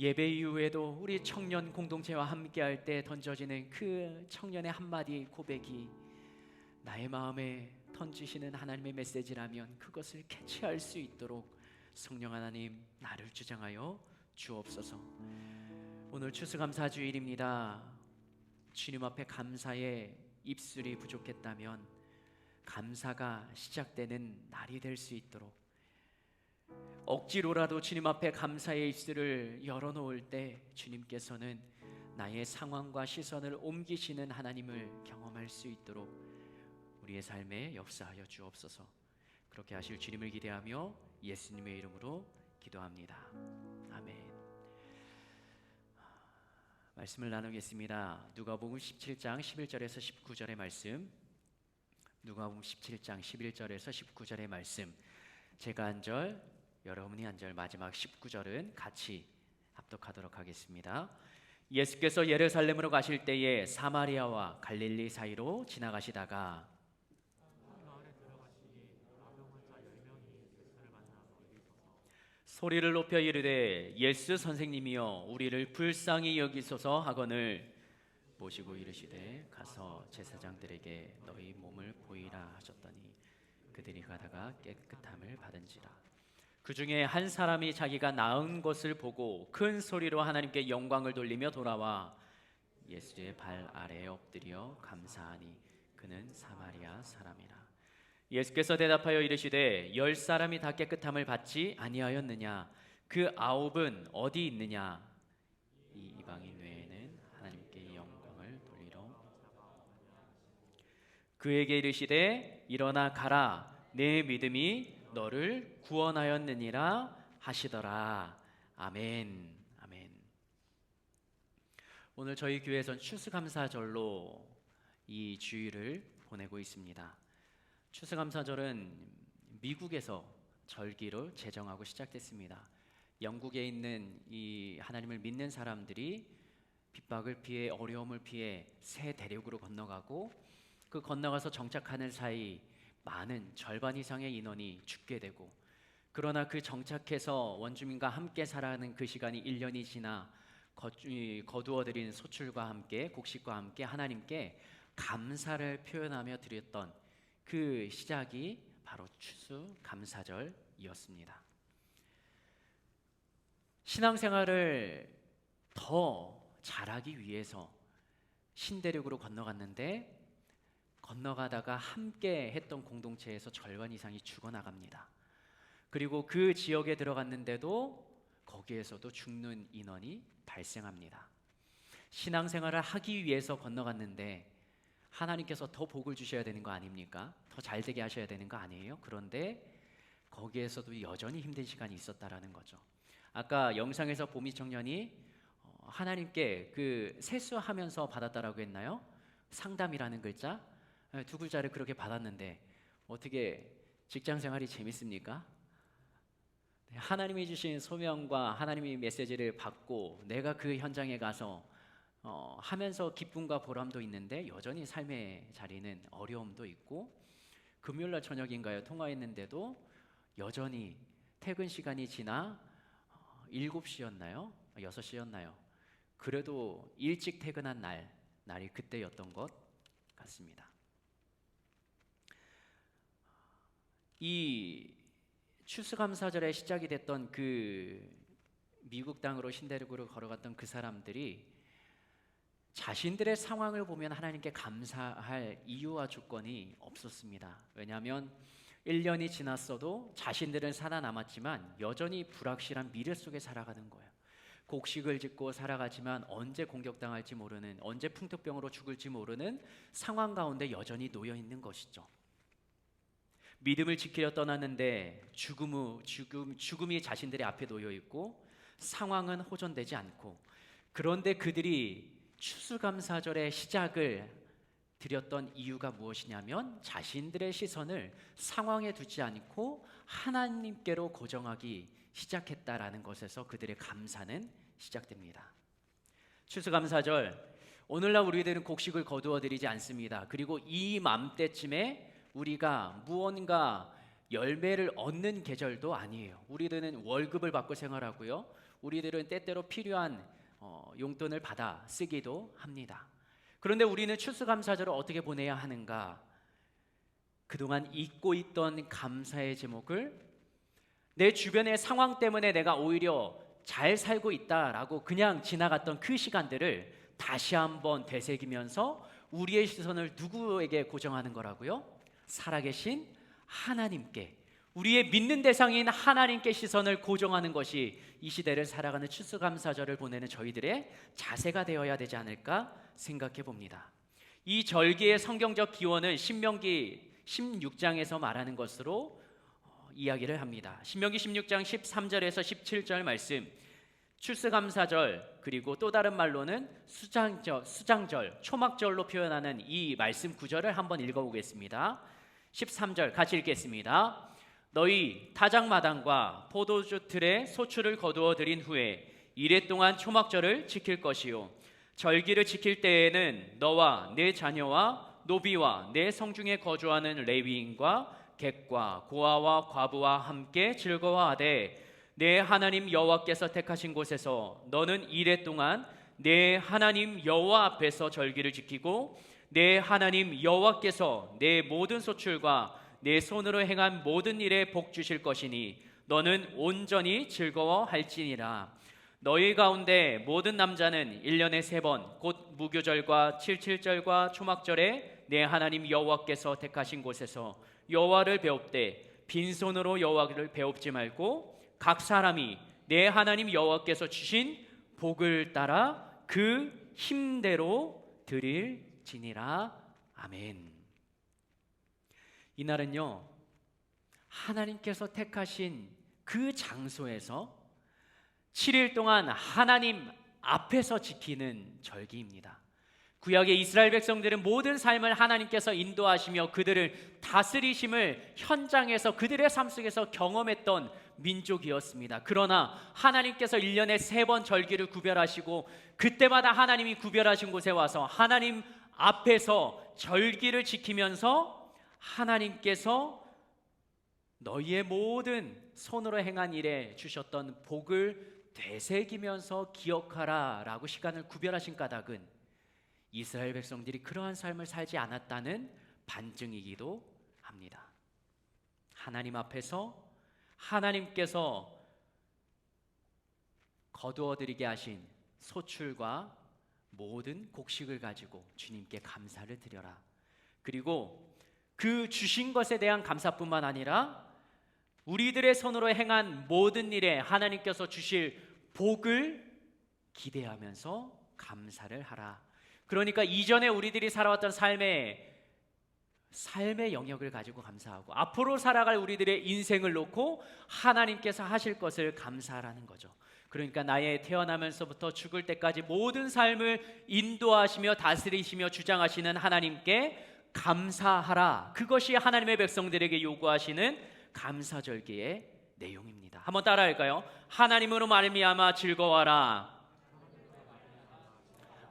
예배 이후에도 우리 청년 공동체와 함께할 때 던져지는 그 청년의 한마디 고백이 나의 마음에 던지시는 하나님의 메시지라면 그것을 캐치할 수 있도록 성령 하나님 나를 주장하여 주옵소서. 오늘 추수감사주일입니다. 주님 앞에 감사의 입술이 부족했다면 감사가 시작되는 날이 될 수 있도록 억지로라도 주님 앞에 감사의 입술을 열어놓을 때 주님께서는 나의 상황과 시선을 옮기시는 하나님을 경험할 수 있도록 우리의 삶에 역사하여 주옵소서. 그렇게 하실 주님을 기대하며 예수님의 이름으로 기도합니다. 아멘. 말씀을 나누겠습니다. 누가복음 17장 11절에서 19절의 말씀. 누가복음 17장 11절에서 19절의 말씀. 제가 한 절, 여러분이 한 절, 마지막 19절은 같이 합독하도록 하겠습니다. 예수께서 예루살렘으로 가실 때에 사마리아와 갈릴리 사이로 지나가시다가 소리를 높여 이르되 예수 선생님이여 우리를 불쌍히 여기소서 하거늘 모시고 이르시되 가서 제사장들에게 너희 몸을 보이라 하셨더니 그들이 가다가 깨끗함을 받은지라. 그 중에 한 사람이 자기가 나은 것을 보고 큰 소리로 하나님께 영광을 돌리며 돌아와 예수의 발 아래에 엎드려 감사하니 그는 사마리아 사람이라. 예수께서 대답하여 이르시되 10사람이 다 깨끗함을 받지 아니하였느냐? 그 9은 어디 있느냐? 이 이방인 외에는 하나님께 영광을 돌리러. 그에게 이르시되 일어나 가라, 내 믿음이 너를 구원하였느니라 하시더라. 아멘. 아멘. 오늘 저희 교회에선 추수감사절로 이 주일을 보내고 있습니다. 추수감사절은 미국에서 절기로 제정하고 시작됐습니다. 영국에 있는 이 하나님을 믿는 사람들이 핍박을 피해 어려움을 피해 새 대륙으로 건너가고 그 건너가서 정착하는 사이 많은 절반 이상의 인원이 죽게 되고, 그러나 그 정착해서 원주민과 함께 살아가는 그 시간이 1년이 지나 거두어들인 소출과 함께 곡식과 함께 하나님께 감사를 표현하며 드렸던 그 시작이 바로 추수감사절이었습니다. 신앙생활을 더 잘하기 위해서 신대륙으로 건너갔는데, 건너가다가 함께 했던 공동체에서 절반 이상이 죽어나갑니다. 그리고 그 지역에 들어갔는데도 거기에서도 죽는 인원이 발생합니다. 신앙생활을 하기 위해서 건너갔는데 하나님께서 더 복을 주셔야 되는 거 아닙니까? 더 잘되게 하셔야 되는 거 아니에요? 그런데 거기에서도 여전히 힘든 시간이 있었다라는 거죠. 아까 영상에서 보미 청년이 하나님께 그 세수하면서 받았다라고 했나요? 상담이라는 글자, 2글자를 그렇게 받았는데 어떻게 직장생활이 재밌습니까? 하나님이 주신 소명과 하나님이 메시지를 받고 내가 그 현장에 가서 하면서 기쁨과 보람도 있는데 여전히 삶의 자리는 어려움도 있고, 금요일날 저녁인가요? 통화했는데도 여전히 퇴근 시간이 지나 7시였나요? 6시였나요? 그래도 일찍 퇴근한 날이 그때였던 것 같습니다. 이 추수감사절에 시작이 됐던 그 미국 땅으로 신대륙으로 걸어갔던 그 사람들이 자신들의 상황을 보면 하나님께 감사할 이유와 조건이 없었습니다. 왜냐하면 1년이 지났어도 자신들은 살아남았지만 여전히 불확실한 미래 속에 살아가는 거예요. 곡식을 짓고 살아가지만 언제 공격당할지 모르는, 언제 풍토병으로 죽을지 모르는 상황 가운데 여전히 놓여 있는 것이죠. 믿음을 지키려 떠났는데 죽음이 자신들의 앞에 놓여 있고 상황은 호전되지 않고, 그런데 그들이 추수감사절의 시작을 드렸던 이유가 무엇이냐면 자신들의 시선을 상황에 두지 않고 하나님께로 고정하기 시작했다라는 것에서 그들의 감사는 시작됩니다. 추수감사절, 오늘날 우리들은 곡식을 거두어 드리지 않습니다. 그리고 이 맘때쯤에 우리가 무언가 열매를 얻는 계절도 아니에요. 우리들은 월급을 받고 생활하고요, 우리들은 때때로 필요한 용돈을 받아 쓰기도 합니다. 그런데 우리는 추수감사절을 어떻게 보내야 하는가? 그동안 잊고 있던 감사의 제목을, 내 주변의 상황 때문에 내가 오히려 잘 살고 있다라고 그냥 지나갔던 그 시간들을 다시 한번 되새기면서 우리의 시선을 누구에게 고정하는 거라고요? 살아계신 하나님께, 우리의 믿는 대상인 하나님께 시선을 고정하는 것이 이 시대를 살아가는 추수감사절을 보내는 저희들의 자세가 되어야 되지 않을까 생각해 봅니다. 이 절기의 성경적 기원은 신명기 16장에서 말하는 것으로 이야기를 합니다. 신명기 16장 13절에서 17절 말씀, 추수감사절, 그리고 또 다른 말로는 수장절, 초막절로 표현하는 이 말씀 구절을 한번 읽어보겠습니다. 13절 같이 읽겠습니다. 너희 타작마당과 포도주 틀에 소출을 거두어 들인 후에 이래 동안 초막절을 지킬 것이요, 절기를 지킬 때에는 너와 내 자녀와 노비와 내 성중에 거주하는 레위인과 객과 고아와 과부와 함께 즐거워하되, 내 하나님 여호와께서 택하신 곳에서 너는 이래 동안 내 하나님 여호와 앞에서 절기를 지키고, 내 하나님 여호와께서 내 모든 소출과 내 손으로 행한 모든 일에 복 주실 것이니 너는 온전히 즐거워할지니라. 너희 가운데 모든 남자는 1년에 3번 곧 무교절과 칠칠절과 초막절에 내 하나님 여호와께서 택하신 곳에서 여호와를 배웁되 빈손으로 여호와를 배웁지 말고 각 사람이 내 하나님 여호와께서 주신 복을 따라 그 힘대로 드릴지니라. 아멘. 이날은요, 하나님께서 택하신 그 장소에서 7일 동안 하나님 앞에서 지키는 절기입니다. 구약의 이스라엘 백성들은 모든 삶을 하나님께서 인도하시며 그들을 다스리심을 현장에서 그들의 삶 속에서 경험했던 민족이었습니다. 그러나 하나님께서 1년에 3번 절기를 구별하시고 그때마다 하나님이 구별하신 곳에 와서 하나님 앞에서 절기를 지키면서 하나님께서 너희의 모든 손으로 행한 일에 주셨던 복을 되새기면서 기억하라 라고 시간을 구별하신 까닭은 이스라엘 백성들이 그러한 삶을 살지 않았다는 반증이기도 합니다. 하나님 앞에서 하나님께서 거두어드리게 하신 소출과 모든 곡식을 가지고 주님께 감사를 드려라. 그리고 그 주신 것에 대한 감사뿐만 아니라 우리들의 손으로 행한 모든 일에 하나님께서 주실 복을 기대하면서 감사를 하라. 그러니까 이전에 우리들이 살아왔던 삶의 영역을 가지고 감사하고 앞으로 살아갈 우리들의 인생을 놓고 하나님께서 하실 것을 감사하라는 거죠. 그러니까 나의 태어나면서부터 죽을 때까지 모든 삶을 인도하시며 다스리시며 주장하시는 하나님께 감사하라. 그것이 하나님의 백성들에게 요구하시는 감사절기의 내용입니다. 한번 따라할까요? 하나님으로 말미암아 즐거워하라.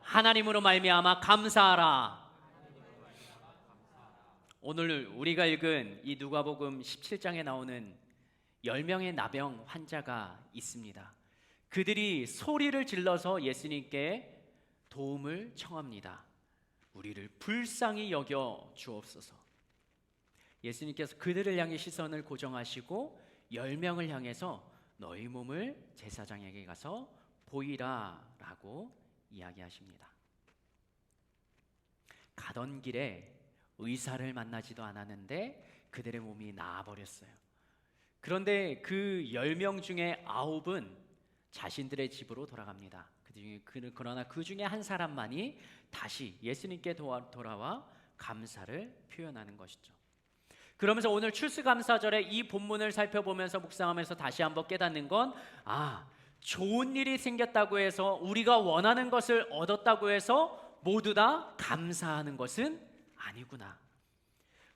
하나님으로 말미암아 감사하라. 오늘 우리가 읽은 이 누가복음 17장에 나오는 10명의 나병 환자가 있습니다. 그들이 소리를 질러서 예수님께 도움을 청합니다. 우리를 불쌍히 여겨 주옵소서. 예수님께서 그들을 향해 시선을 고정하시고 10명을 향해서 너희 몸을 제사장에게 가서 보이라 라고 이야기하십니다. 가던 길에 의사를 만나지도 않았는데 그들의 몸이 나아버렸어요. 그런데 그 10명 중에 9은 자신들의 집으로 돌아갑니다. 그러나 그 중에 한 사람만이 다시 예수님께 돌아와 감사를 표현하는 것이죠. 그러면서 오늘 추수감사절에 이 본문을 살펴보면서 묵상하면서 다시 한번 깨닫는 건 좋은 일이 생겼다고 해서 우리가 원하는 것을 얻었다고 해서 모두 다 감사하는 것은 아니구나.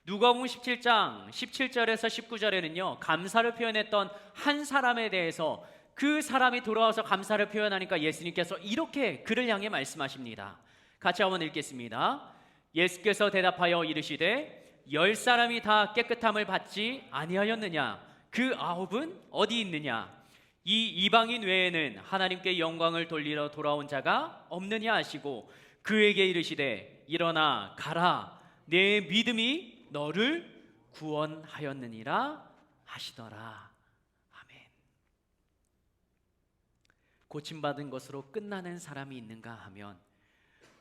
누가복음 17장 17절에서 19절에는요 감사를 표현했던 한 사람에 대해서 그 사람이 돌아와서 감사를 표현하니까 예수님께서 이렇게 그를 향해 말씀하십니다. 같이 한번 읽겠습니다. 예수께서 대답하여 이르시되 10사람이 다 깨끗함을 받지 아니하였느냐? 그 9은 어디 있느냐? 이 이방인 외에는 하나님께 영광을 돌리러 돌아온 자가 없느냐 하시고 그에게 이르시되 일어나 가라. 내 믿음이 너를 구원하였느니라 하시더라. 아멘. 고침받은 것으로 끝나는 사람이 있는가 하면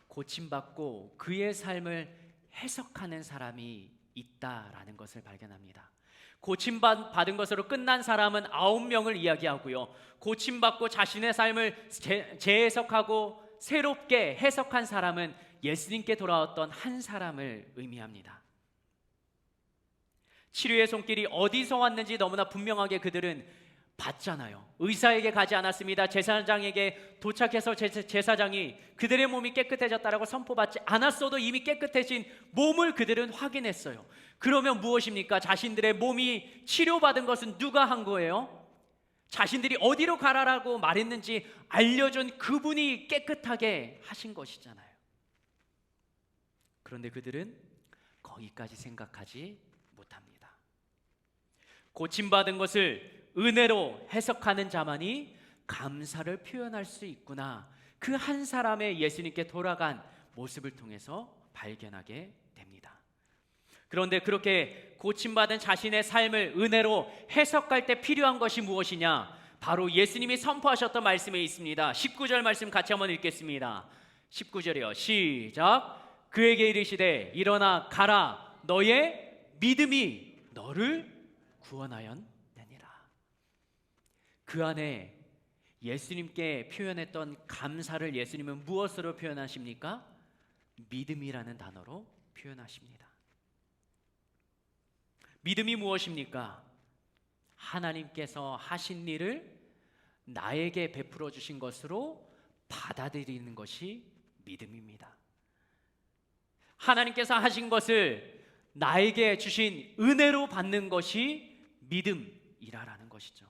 고침받고 그의 삶을 해석하는 사람이 있다라는 것을 발견합니다. 고침받은 것으로 끝난 사람은 9명을 이야기하고요. 고침받고 자신의 삶을 재해석하고 새롭게 해석한 사람은 예수님께 돌아왔던 한 사람을 의미합니다. 치료의 손길이 어디서 왔는지 너무나 분명하게 그들은 봤잖아요. 의사에게 가지 않았습니다. 제사장에게 도착해서 제사장이 그들의 몸이 깨끗해졌다라고 선포받지 않았어도 이미 깨끗해진 몸을 그들은 확인했어요. 그러면 무엇입니까? 자신들의 몸이 치료받은 것은 누가 한 거예요? 자신들이 어디로 가라라고 말했는지 알려준 그분이 깨끗하게 하신 것이잖아요. 그런데 그들은 거기까지 생각하지 못합니다. 고침받은 것을 은혜로 해석하는 자만이 감사를 표현할 수 있구나. 그 한 사람의 예수님께 돌아간 모습을 통해서 발견하게 됩니다. 그런데 그렇게 고침받은 자신의 삶을 은혜로 해석할 때 필요한 것이 무엇이냐? 바로 예수님이 선포하셨던 말씀에 있습니다. 19절 말씀 같이 한번 읽겠습니다. 19절이요. 시작. 그에게 이르시되 일어나 가라 너의 믿음이 너를 구원하였느니라. 그 안에 예수님께 표현했던 감사를 예수님은 무엇으로 표현하십니까? 믿음이라는 단어로 표현하십니다. 믿음이 무엇입니까? 하나님께서 하신 일을 나에게 베풀어 주신 것으로 받아들이는 것이 믿음입니다. 하나님께서 하신 것을 나에게 주신 은혜로 받는 것이 믿음이라는 것이죠.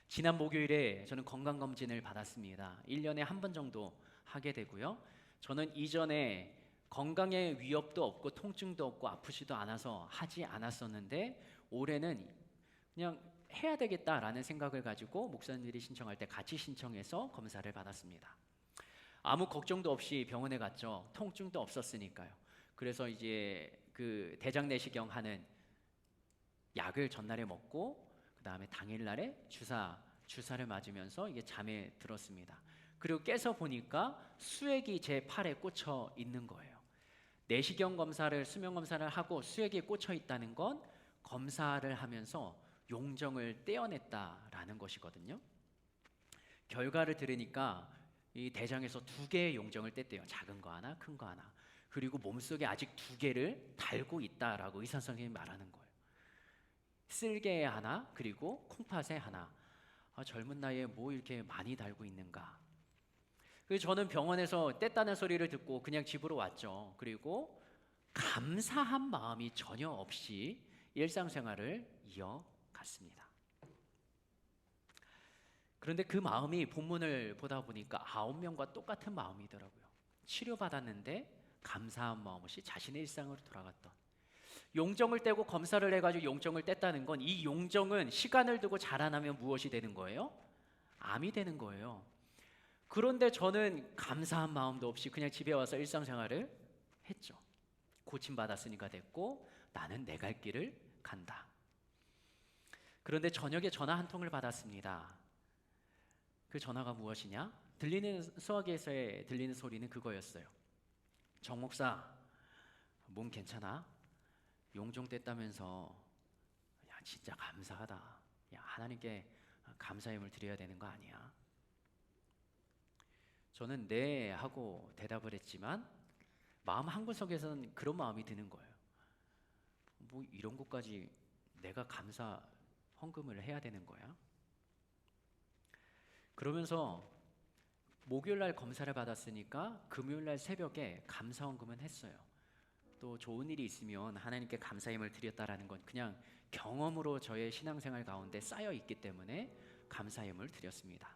지난 목요일에 저는 건강검진을 받았습니다. 1년에 한 번 정도 하게 되고요. 저는 이전에 건강에 위협도 없고 통증도 없고 아프지도 않아서 하지 않았었는데 올해는 그냥 해야 되겠다라는 생각을 가지고 목사님들이 신청할 때 같이 신청해서 검사를 받았습니다. 아무 걱정도 없이 병원에 갔죠. 통증도 없었으니까요. 그래서 이제 그 대장 내시경 하는 약을 전날에 먹고 그 다음에 당일날에 주사를 맞으면서 이게 잠에 들었습니다. 그리고 깨서 보니까 수액이 제 팔에 꽂혀 있는 거예요. 내시경 검사를 수면 검사를 하고 수액이 꽂혀 있다는 건 검사를 하면서 용정을 떼어냈다라는 것이거든요. 결과를 들으니까 이 대장에서 2개의 용정을 뗐대요. 작은 거 하나, 큰 거 하나. 그리고 몸속에 아직 2개를 달고 있다라고 의사 선생님이 말하는 거예요. 쓸개에 하나, 그리고 콩팥에 하나. 젊은 나이에 뭐 이렇게 많이 달고 있는가. 그래서 저는 병원에서 뗐다는 소리를 듣고 그냥 집으로 왔죠. 그리고 감사한 마음이 전혀 없이 일상생활을 이어갔습니다. 그런데 그 마음이 본문을 보다 보니까 9명과 똑같은 마음이더라고요. 치료받았는데 감사한 마음 없이 자신의 일상으로 돌아갔던. 용정을 떼고 검사를 해가지고 용정을 뗐다는 건 이 용정은 시간을 두고 자라나면 무엇이 되는 거예요? 암이 되는 거예요. 그런데 저는 감사한 마음도 없이 그냥 집에 와서 일상생활을 했죠. 고침받았으니까 됐고 나는 내 갈 길을 간다. 그런데 저녁에 전화 한 통을 받았습니다. 그 전화가 무엇이냐? 들리는 수화기에서 들리는 소리는 그거였어요. 정 목사, 몸 괜찮아? 용종 뗐다면서 야 진짜 감사하다. 야 하나님께 감사함을 드려야 되는 거 아니야? 저는 네 하고 대답을 했지만 마음 한구석에서는 그런 마음이 드는 거예요. 뭐 이런 것까지 내가 감사 헌금을 해야 되는 거야? 그러면서 목요일날 검사를 받았으니까 금요일날 새벽에 감사 헌금은 했어요. 또 좋은 일이 있으면 하나님께 감사힘을 드렸다라는 건 그냥 경험으로 저의 신앙생활 가운데 쌓여 있기 때문에 감사힘을 드렸습니다.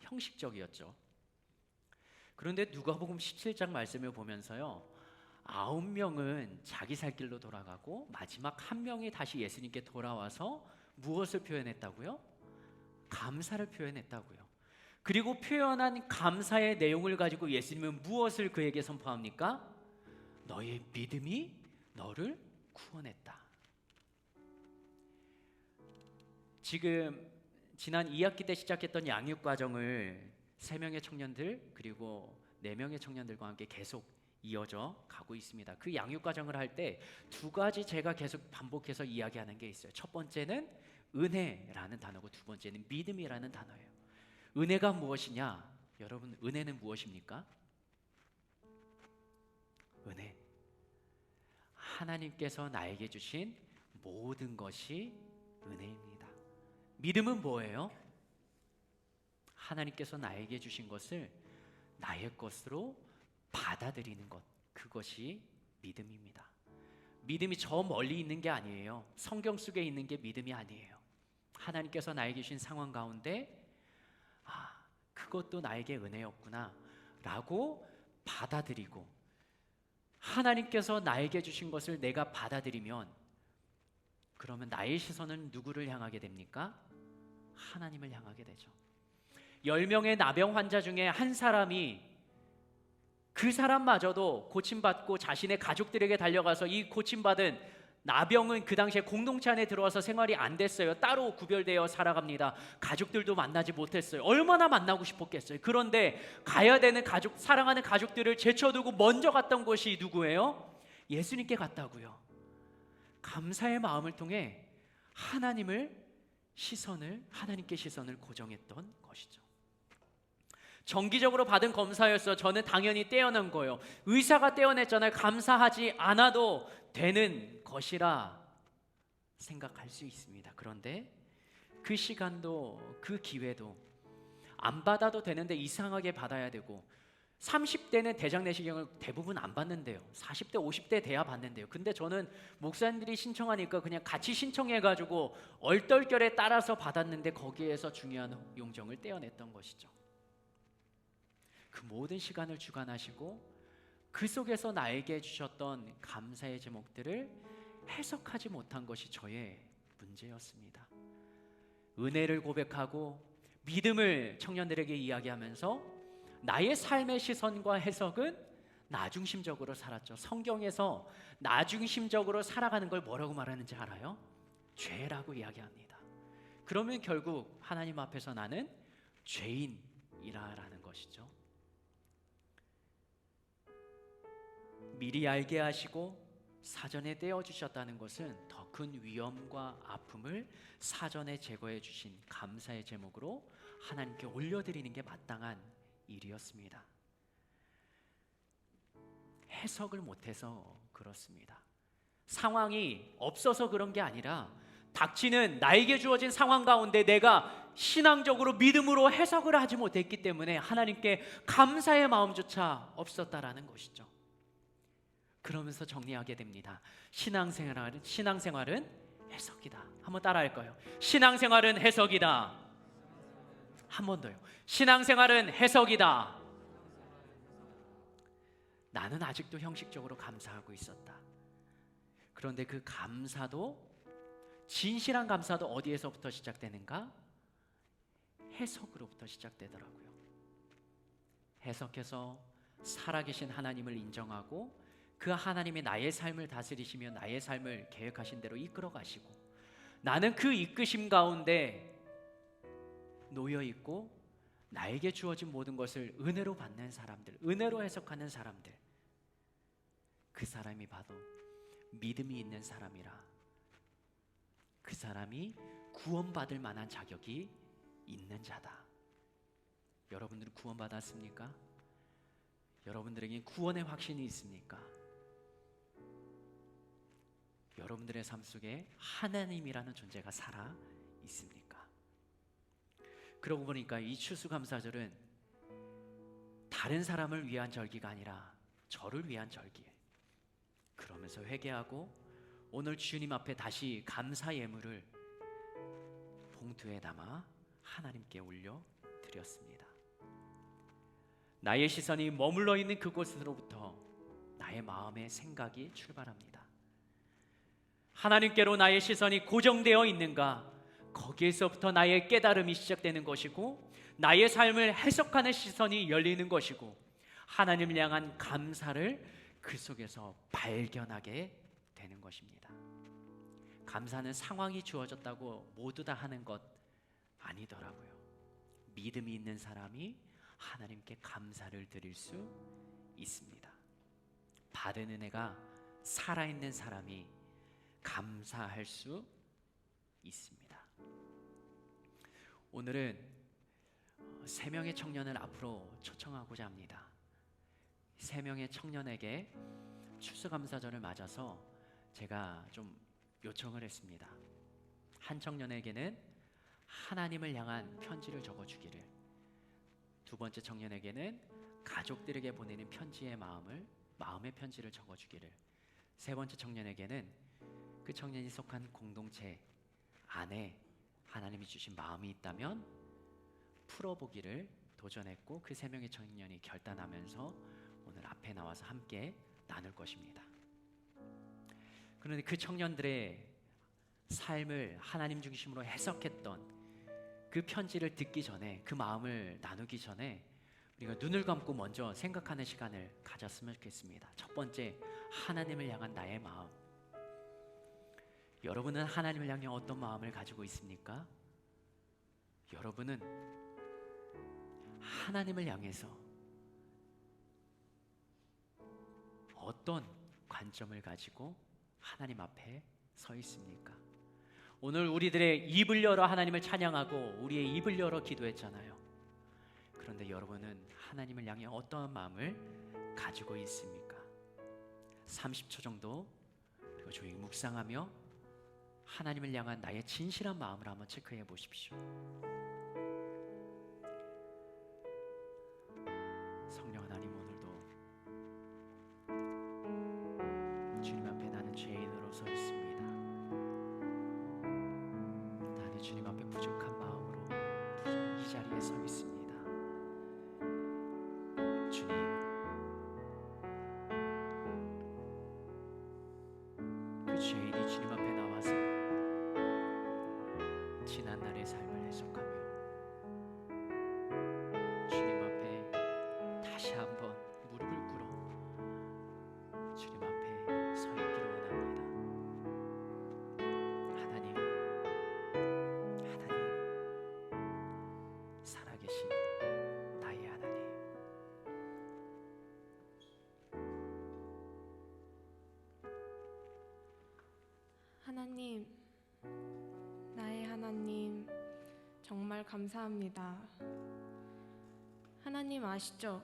형식적이었죠. 그런데 누가복음 17장 말씀을 보면서요, 9명은 자기 살 길로 돌아가고 마지막 1명이 다시 예수님께 돌아와서 무엇을 표현했다고요? 감사를 표현했다고요. 그리고 표현한 감사의 내용을 가지고 예수님은 무엇을 그에게 선포합니까? 너의 믿음이 너를 구원했다. 지금 지난 2학기 때 시작했던 양육 과정을 3명의 청년들 그리고 4명의 청년들과 함께 계속 이어져 가고 있습니다. 그 양육 과정을 할 때 2가지 제가 계속 반복해서 이야기하는 게 있어요. 첫 번째는 은혜라는 단어고 두 번째는 믿음이라는 단어예요. 은혜가 무엇이냐? 여러분, 은혜는 무엇입니까? 은혜. 하나님께서 나에게 주신 모든 것이 은혜입니다. 믿음은 뭐예요? 하나님께서 나에게 주신 것을 나의 것으로 받아들이는 것, 그것이 믿음입니다. 믿음이 저 멀리 있는 게 아니에요. 성경 속에 있는 게 믿음이 아니에요. 하나님께서 나에게 주신 상황 가운데 그것도 나에게 은혜였구나 라고 받아들이고, 하나님께서 나에게 주신 것을 내가 받아들이면 그러면 나의 시선은 누구를 향하게 됩니까? 하나님을 향하게 되죠. 10명의 나병 환자 중에 한 사람이 그 사람마저도 고침받고 자신의 가족들에게 달려가서 이 고침받은 나병은 그 당시에 공동체 안에 들어와서 생활이 안 됐어요. 따로 구별되어 살아갑니다. 가족들도 만나지 못했어요. 얼마나 만나고 싶었겠어요. 그런데 가야 되는 가족, 사랑하는 가족들을 제쳐두고 먼저 갔던 곳이 누구예요? 예수님께 갔다고요. 감사의 마음을 통해 하나님께 시선을 고정했던 것이죠. 정기적으로 받은 검사였어. 저는 당연히 떼어낸 거예요. 의사가 떼어냈잖아요. 감사하지 않아도 되는 것이라 생각할 수 있습니다. 그런데 그 시간도 그 기회도 안 받아도 되는데 이상하게 받아야 되고, 30대는 대장 내시경을 대부분 안 받는데요. 40대, 50대 돼야 받는데요. 근데 저는 목사님들이 신청하니까 그냥 같이 신청해가지고 얼떨결에 따라서 받았는데 거기에서 중요한 용정을 떼어냈던 것이죠. 그 모든 시간을 주관하시고 그 속에서 나에게 주셨던 감사의 제목들을 해석하지 못한 것이 저의 문제였습니다. 은혜를 고백하고 믿음을 청년들에게 이야기하면서 나의 삶의 시선과 해석은 나중심적으로 살았죠. 성경에서 나중심적으로 살아가는 걸 뭐라고 말하는지 알아요? 죄라고 이야기합니다. 그러면 결국 하나님 앞에서 나는 죄인이라는 것이죠. 미리 알게 하시고 사전에 떼어주셨다는 것은 더 큰 위험과 아픔을 사전에 제거해 주신 감사의 제목으로 하나님께 올려드리는 게 마땅한 일이었습니다. 해석을 못해서 그렇습니다. 상황이 없어서 그런 게 아니라 닥치는 나에게 주어진 상황 가운데 내가 신앙적으로 믿음으로 해석을 하지 못했기 때문에 하나님께 감사의 마음조차 없었다라는 것이죠. 그러면서 정리하게 됩니다. 신앙생활은 해석이다. 한번 따라할 거예요. 신앙생활은 해석이다. 한 번 더요. 신앙생활은 해석이다. 나는 아직도 형식적으로 감사하고 있었다. 그런데 그 감사도, 진실한 감사도 어디에서부터 시작되는가? 해석으로부터 시작되더라고요. 해석해서 살아계신 하나님을 인정하고 그 하나님이 나의 삶을 다스리시며 나의 삶을 계획하신 대로 이끌어 가시고, 나는 그 이끄심 가운데 놓여 있고 나에게 주어진 모든 것을 은혜로 받는 사람들, 은혜로 해석하는 사람들, 그 사람이 바로 믿음이 있는 사람이라, 그 사람이 구원받을 만한 자격이 있는 자다. 여러분들은 구원받았습니까? 여러분들에게 구원의 확신이 있습니까? 여러분들의 삶 속에 하나님이라는 존재가 살아 있습니까? 그러고 보니까 이 추수감사절은 다른 사람을 위한 절기가 아니라 저를 위한 절기예요. 그러면서 회개하고 오늘 주님 앞에 다시 감사 예물을 봉투에 담아 하나님께 올려드렸습니다. 나의 시선이 머물러 있는 그곳으로부터 나의 마음의 생각이 출발합니다. 하나님께로 나의 시선이 고정되어 있는가? 거기에서부터 나의 깨달음이 시작되는 것이고, 나의 삶을 해석하는 시선이 열리는 것이고, 하나님을 향한 감사를 그 속에서 발견하게 되는 것입니다. 감사는 상황이 주어졌다고 모두 다 하는 것 아니더라고요. 믿음이 있는 사람이 하나님께 감사를 드릴 수 있습니다. 받은 은혜가 살아있는 사람이 감사할 수 있습니다. 오늘은 3명의 청년을 앞으로 초청하고자 합니다. 3명의 청년에게 추수감사절을 맞아서 제가 좀 요청을 했습니다. 한 청년에게는 하나님을 향한 편지를 적어주기를, 두 번째 청년에게는 가족들에게 보내는 편지의 마음의 편지를 적어주기를, 세 번째 청년에게는 그 청년이 속한 공동체 안에 하나님이 주신 마음이 있다면 풀어보기를 도전했고, 그 3명의 청년이 결단하면서 오늘 앞에 나와서 함께 나눌 것입니다. 그런데 그 청년들의 삶을 하나님 중심으로 해석했던 그 편지를 듣기 전에, 그 마음을 나누기 전에 우리가 눈을 감고 먼저 생각하는 시간을 가졌으면 좋겠습니다. 첫 번째, 하나님을 향한 나의 마음. 여러분은 하나님을 향해 어떤 마음을 가지고 있습니까? 여러분은 하나님을 향해서 어떤 관점을 가지고 하나님 앞에 서 있습니까? 오늘 우리들의 입을 열어 하나님을 찬양하고 우리의 입을 열어 기도했잖아요. 그런데 여러분은 하나님을 향해 어떠한 마음을 가지고 있습니까? 30초 정도 그리고 조용히 묵상하며 하나님을 향한 나의 진실한 마음을 한번 체크해 보십시오. 성령 하나님, 오늘도 주님 앞에 나는 죄인으로 서 있습니다. 나는 주님 앞에 부족한 마음으로 이 자리에 서 있습니다. 주님, 그 죄인이 주님 앞에 나와서 지난 날의 삶을 해석하며 주님 앞에 다시 한번 무릎을 꿇어 주님 앞에 서 있기를 원합니다. 하나님, 살아계신 나의 하나님, 하나님, 나의 하나님, 정말 감사합니다. 하나님 아시죠?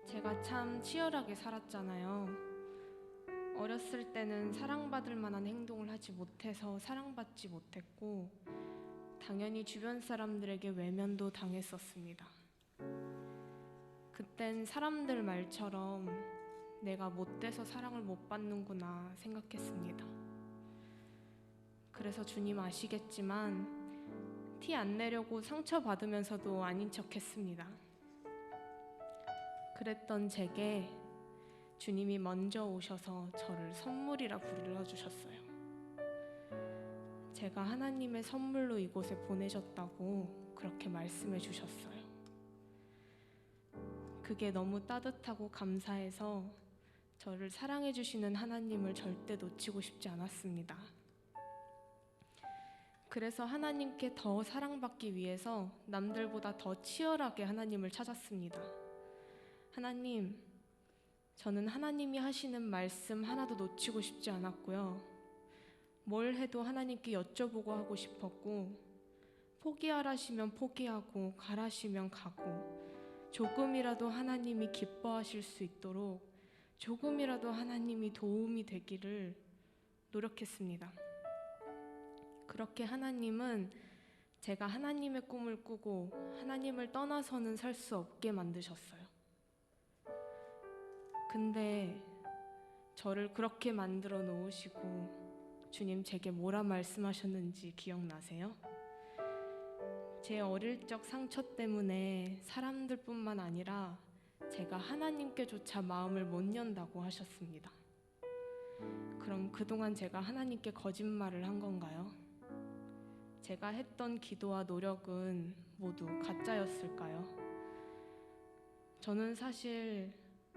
제가 참 치열하게 살았잖아요. 어렸을 때는 사랑받을 만한 행동을 하지 못해서 사랑받지 못했고, 당연히 주변 사람들에게 외면도 당했었습니다. 그땐 사람들 말처럼 내가 못돼서 사랑을 못 받는구나 생각했습니다. 그래서 주님 아시겠지만 티 안 내려고 상처받으면서도 아닌 척했습니다. 그랬던 제게 주님이 먼저 오셔서 저를 선물이라 불러주셨어요. 제가 하나님의 선물로 이곳에 보내셨다고 그렇게 말씀해 주셨어요. 그게 너무 따뜻하고 감사해서 저를 사랑해 주시는 하나님을 절대 놓치고 싶지 않았습니다. 그래서 하나님께 더 사랑받기 위해서 남들보다 더 치열하게 하나님을 찾았습니다. 하나님, 저는 하나님이 하시는 말씀 하나도 놓치고 싶지 않았고요. 뭘 해도 하나님께 여쭤보고 하고 싶었고, 포기하라시면 포기하고 가라시면 가고, 조금이라도 하나님이 기뻐하실 수 있도록 조금이라도 하나님이 도움이 되기를 노력했습니다. 그렇게 하나님은 제가 하나님의 꿈을 꾸고 하나님을 떠나서는 살 수 없게 만드셨어요. 근데 저를 그렇게 만들어 놓으시고 주님 제게 뭐라 말씀하셨는지 기억나세요? 제 어릴 적 상처 때문에 사람들뿐만 아니라 제가 하나님께조차 마음을 못 연다고 하셨습니다. 그럼 그동안 제가 하나님께 거짓말을 한 건가요? 제가 했던 기도와 노력은 모두 가짜였을까요? 저는 사실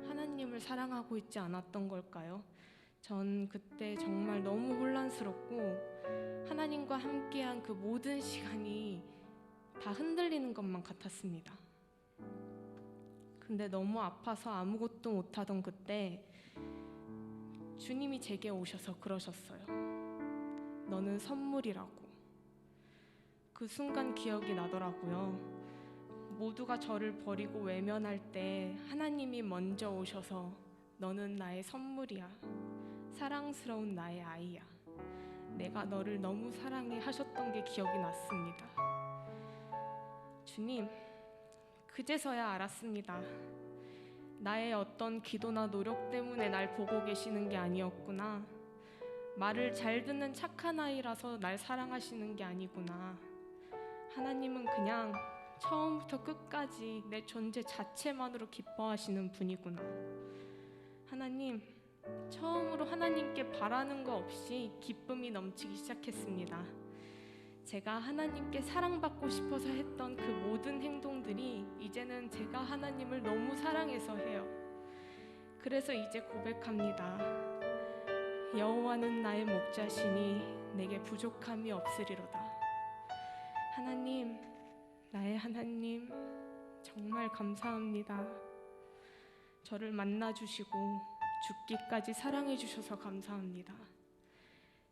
하나님을 사랑하고 있지 않았던 걸까요? 전 그때 정말 너무 혼란스럽고 하나님과 함께한 그 모든 시간이 다 흔들리는 것만 같았습니다. 근데 너무 아파서 아무것도 못하던 그때 주님이 제게 오셔서 그러셨어요. 너는 선물이라고. 그 순간 기억이 나더라고요. 모두가 저를 버리고 외면할 때 하나님이 먼저 오셔서 너는 나의 선물이야. 사랑스러운 나의 아이야. 내가 너를 너무 사랑해 하셨던 게 기억이 났습니다. 주님, 그제서야 알았습니다. 나의 어떤 기도나 노력 때문에 날 보고 계시는 게 아니었구나. 말을 잘 듣는 착한 아이라서 날 사랑하시는 게 아니구나. 하나님은 그냥 처음부터 끝까지 내 존재 자체만으로 기뻐하시는 분이구나. 하나님, 처음으로 하나님께 바라는 거 없이 기쁨이 넘치기 시작했습니다. 제가 하나님께 사랑받고 싶어서 했던 그 모든 행동들이 이제는 제가 하나님을 너무 사랑해서 해요. 그래서 이제 고백합니다. 여호와는 나의 목자시니 내게 부족함이 없으리로다. 하나님, 나의 하나님, 정말 감사합니다. 저를 만나주시고 죽기까지 사랑해 주셔서 감사합니다.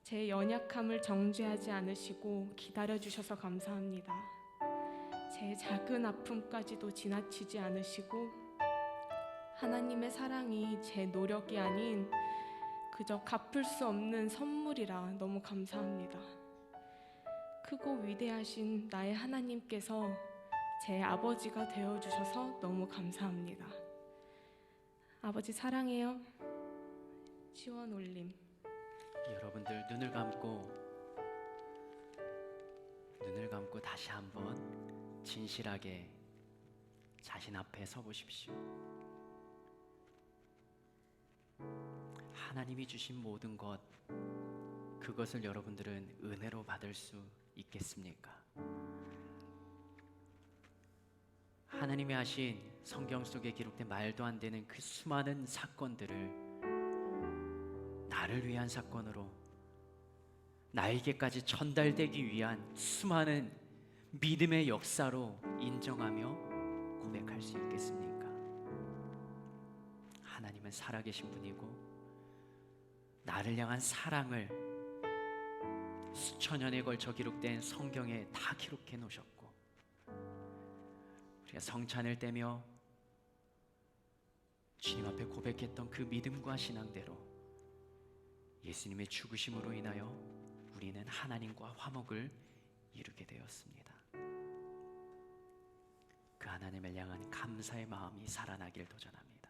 제 연약함을 정죄하지 않으시고 기다려 주셔서 감사합니다. 제 작은 아픔까지도 지나치지 않으시고 하나님의 사랑이 제 노력이 아닌 그저 갚을 수 없는 선물이라 너무 감사합니다. 크고 위대하신 나의 하나님께서 제 아버지가 되어 주셔서 너무 감사합니다. 아버지 사랑해요. 시원 올림. 여러분들 눈을 감고 다시 한번 진실하게 자신 앞에 서 보십시오. 하나님이 주신 모든 것, 그것을 여러분들은 은혜로 받을 수 있겠습니까? 하나님이 하신 성경 속에 기록된 말도 안 되는 그 수많은 사건들을 나를 위한 사건으로, 나에게까지 전달되기 위한 수많은 믿음의 역사로 인정하며 고백할 수 있겠습니까? 하나님은 살아계신 분이고 나를 향한 사랑을 수천 년에 걸쳐 기록된 성경에 다 기록해 놓으셨고, 우리가 성찬을 떼며 주님 앞에 고백했던 그 믿음과 신앙대로 예수님의 죽으심으로 인하여 우리는 하나님과 화목을 이루게 되었습니다. 그 하나님을 향한 감사의 마음이 살아나길 도전합니다.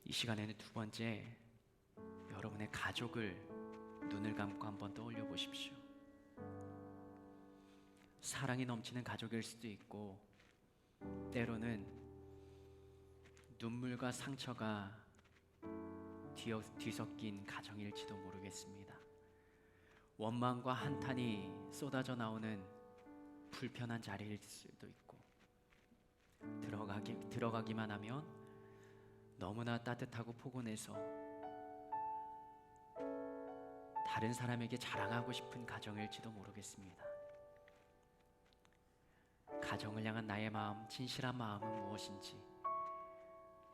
이 시간에는 두 번째, 여러분의 가족을 눈을 감고 한번 떠올려 보십시오. 사랑이 넘치는 가족일 수도 있고, 때로는 눈물과 상처가 뒤섞인 가정일지도 모르겠습니다. 원망과 한탄이 쏟아져 나오는 불편한 자리일 수도 있고, 들어가기만 하면 너무나 따뜻하고 포근해서 다른 사람에게 자랑하고 싶은 가정일지도 모르겠습니다. 가정을 향한 나의 마음, 진실한 마음은 무엇인지,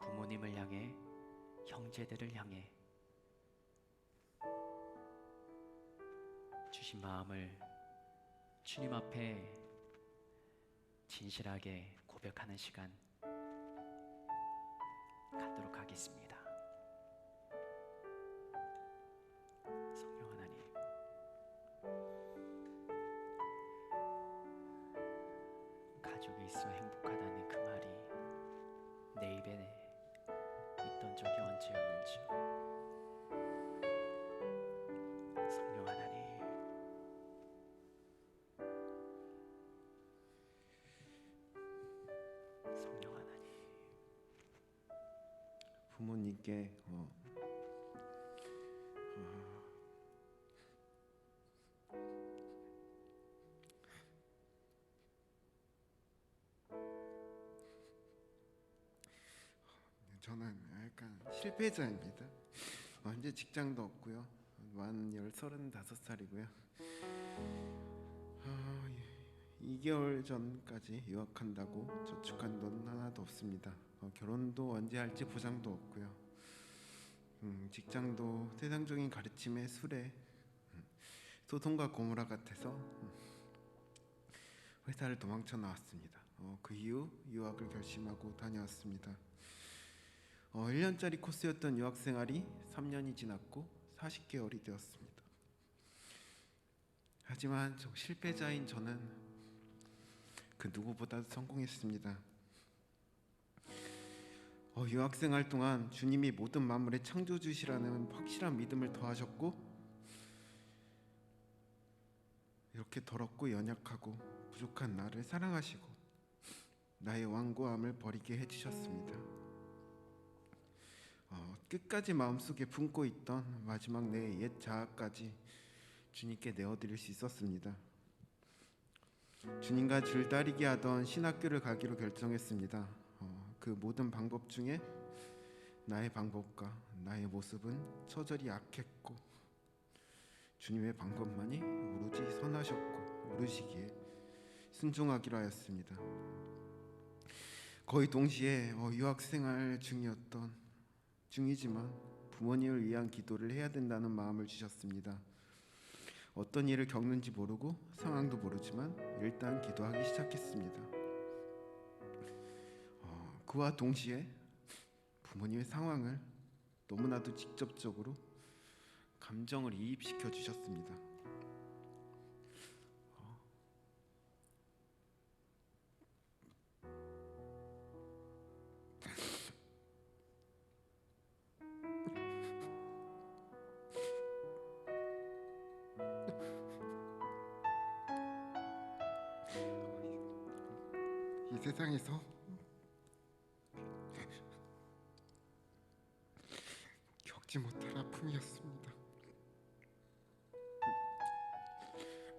부모님을 향해, 형제들을 향해 주신 마음을 주님 앞에 진실하게 고백하는 시간 갖도록 하겠습니다. 성령 하나님, 가족이 있어 행복하다는 그 말이 내 입에 있던 적이 언제였는지, 성령 하나님, 성령 하나님, 부모님께 저는 약간 실패자입니다. 현재 직장도 없고요. 만 35살이고요. 2개월 전까지 유학한다고 저축한 돈 하나도 없습니다. 결혼도 언제 할지 보장도 없고요. 직장도 세상적인 가르침에 술에 소송과 고무라 같아서 회사를 도망쳐 나왔습니다. 그 이후 유학을 결심하고 다녀왔습니다. 1년짜리 코스였던 유학생활이 3년이 지났고 40개월이 되었습니다. 하지만 실패자인 저는 그 누구보다도 성공했습니다. 유학생활 동안 주님이 모든 만물의 창조주시라는 확실한 믿음을 더하셨고, 이렇게 더럽고 연약하고 부족한 나를 사랑하시고 나의 완고함을 버리게 해주셨습니다. 끝까지 마음속에 품고 있던 마지막 내 옛 자아까지 주님께 내어드릴 수 있었습니다. 주님과 줄다리기 하던 신학교를 가기로 결정했습니다. 그 모든 방법 중에 나의 방법과 나의 모습은 처절히 악했고 주님의 방법만이 오로지 선하셨고 오르시기에 순종하기로 하였습니다. 거의 동시에 유학생활 중이지만 부모님을 위한 기도를 해야 된다는 마음을 주셨습니다. 어떤 일을 겪는지 모르고 상황도 모르지만 일단 기도하기 시작했습니다. 그와 동시에 부모님의 상황을 너무나도 직접적으로 감정을 이입시켜 주셨습니다. 이 세상에서 겪지 못할 아픔이었습니다.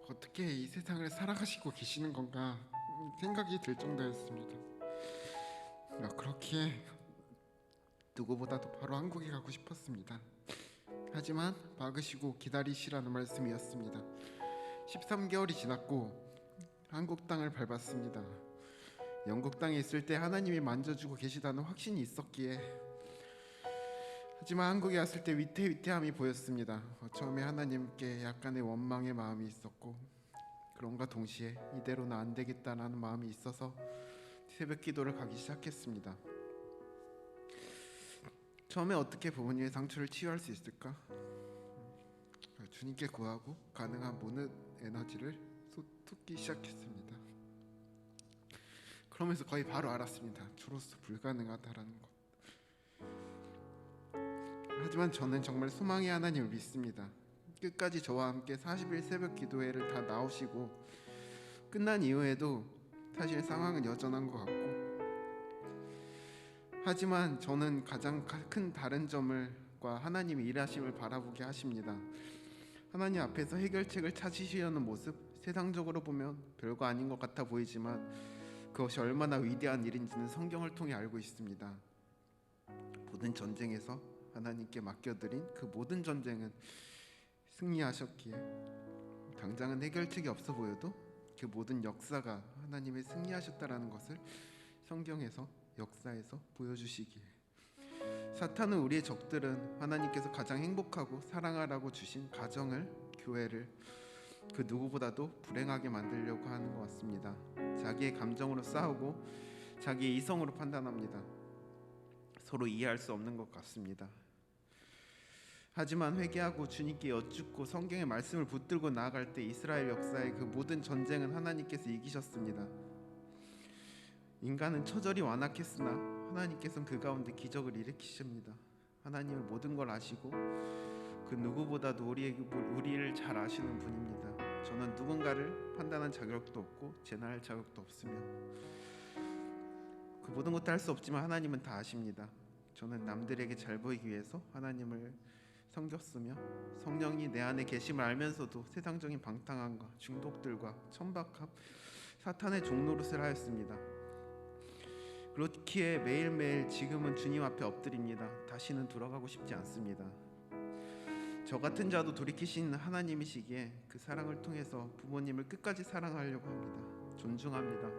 어떻게 이 세상을 살아가시고 계시는 건가 생각이 들 정도였습니다. 그렇기에 누구보다도 바로 한국에 가고 싶었습니다. 하지만 막으시고 기다리시라는 말씀이었습니다. 13개월이 지났고 한국 땅을 밟았습니다. 영국 땅에 있을 때 하나님이 만져주고 계시다는 확신이 있었기에, 하지만 한국에 왔을 때 위태위태함이 보였습니다. 처음에 하나님께 약간의 원망의 마음이 있었고, 그런가 동시에 이대로는 안 되겠다라는 마음이 있어서 새벽 기도를 가기 시작했습니다. 처음에 어떻게 부모님의 상처를 치유할 수 있을까? 주님께 구하고 가능한 모든 에너지를 쏟기 시작했습니다. 그러면서 거의 바로 알았습니다. 저로서 불가능하다라는 것. 하지만 저는 정말 소망의 하나님을 믿습니다. 끝까지 저와 함께 40일 새벽 기도회를 다 나오시고 끝난 이후에도 사실 상황은 여전한 것 같고, 하지만 저는 가장 큰 다른 점과 하나님의 일하심을 바라보게 하십니다. 하나님 앞에서 해결책을 찾으시려는 모습, 세상적으로 보면 별거 아닌 것 같아 보이지만 그것이 얼마나 위대한 일인지는 성경을 통해 알고 있습니다. 모든 전쟁에서 하나님께 맡겨드린 그 모든 전쟁은 승리하셨기에 당장은 해결책이 없어 보여도 그 모든 역사가 하나님의 승리하셨다라는 것을 성경에서, 역사에서 보여주시기에, 사탄은 우리의 적들은 하나님께서 가장 행복하고 사랑하라고 주신 가정을, 교회를 그 누구보다도 불행하게 만들려고 하는 것 같습니다. 자기의 감정으로 싸우고 자기의 이성으로 판단합니다. 서로 이해할 수 없는 것 같습니다. 하지만 회개하고 주님께 여쭙고 성경의 말씀을 붙들고 나아갈 때 이스라엘 역사의 그 모든 전쟁은 하나님께서 이기셨습니다. 인간은 처절히 완악했으나 하나님께서는 그 가운데 기적을 일으키십니다. 하나님은 모든 걸 아시고 그 누구보다도 우리를 잘 아시는 분입니다. 저는 누군가를 판단할 자격도 없고 제나할 자격도 없으며 그 모든 것도 할 수 없지만 하나님은 다 아십니다. 저는 남들에게 잘 보이기 위해서 하나님을 섬겼으며 성령이 내 안에 계심을 알면서도 세상적인 방탕함과 중독들과 천박함, 사탄의 종노릇을 하였습니다. 그렇기에 매일매일 지금은 주님 앞에 엎드립니다. 다시는 돌아가고 싶지 않습니다. 저 같은 자도 돌이키신 하나님이시기에 그 사랑을 통해서 부모님을 끝까지 사랑하려고 합니다. 존중합니다.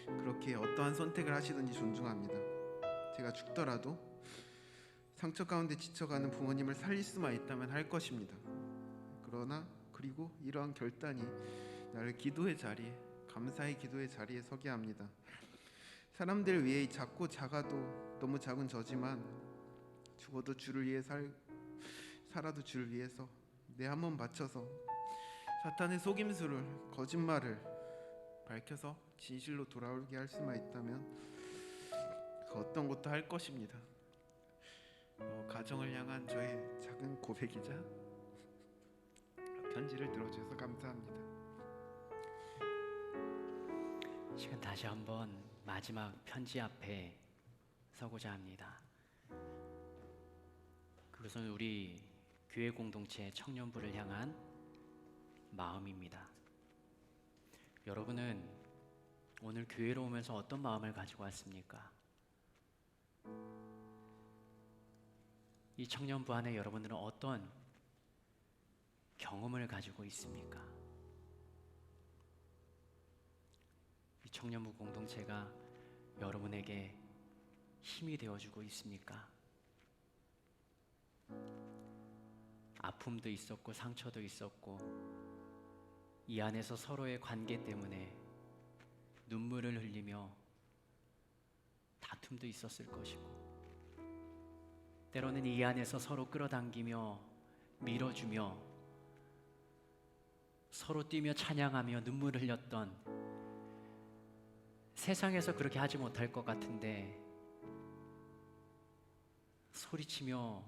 그렇게 어떠한 선택을 하시든지 존중합니다. 제가 죽더라도 상처 가운데 지쳐가는 부모님을 살릴 수만 있다면 할 것입니다. 그리고 이러한 결단이 나를 기도의 자리에, 감사의 기도의 자리에 서게 합니다. 사람들 위해 작고 작아도 너무 작은 저지만 죽어도 주를 위해 살아도 주를 위해서 내 한 몸 바쳐서 사탄의 속임수를, 거짓말을 밝혀서 진실로 돌아오게 할 수만 있다면 그 어떤 것도 할 것입니다. 가정을 향한 저의 작은 고백이자 편지를 들어주셔서 감사합니다. 지금 다시 한번 마지막 편지 앞에 서고자 합니다. 그것은 우리 교회 공동체 청년부를 향한 마음입니다. 여러분은 오늘 교회로 오면서 어떤 마음을 가지고 왔습니까? 이 청년부 안에 여러분들은 어떤 경험을 가지고 있습니까? 이 청년부 공동체가 여러분에게 힘이 되어주고 있습니까? 아픔도 있었고 상처도 있었고 이 안에서 서로의 관계 때문에 눈물을 흘리며 다툼도 있었을 것이고 때로는 이 안에서 서로 끌어당기며 밀어주며 서로 뛰며 찬양하며 눈물을 흘렸던, 세상에서 그렇게 하지 못할 것 같은데 소리치며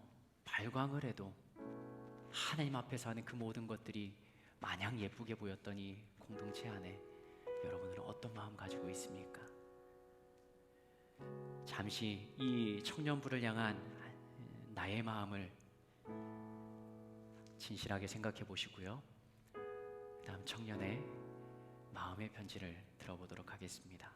발광을 해도 하나님 앞에서 하는 그 모든 것들이 마냥 예쁘게 보였던 이 공동체 안에 여러분들은 어떤 마음 가지고 있습니까? 잠시 이 청년부를 향한 나의 마음을 진실하게 생각해 보시고요. 다음 청년의 마음의 편지를 들어보도록 하겠습니다.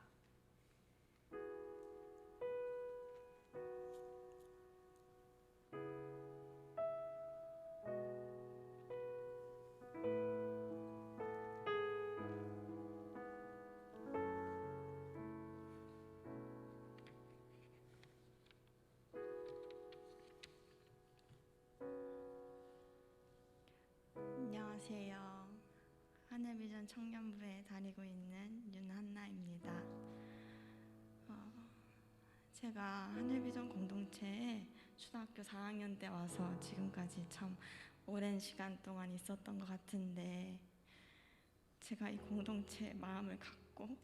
안녕하세요. 하늘비전 청년부에 다니고 있는 윤한나입니다. 제가 하늘비전 공동체에 초등학교 4학년 때 와서 지금까지 참 오랜 시간 동안 있었던 것 같은데, 제가 이 공동체에 마음을 갖고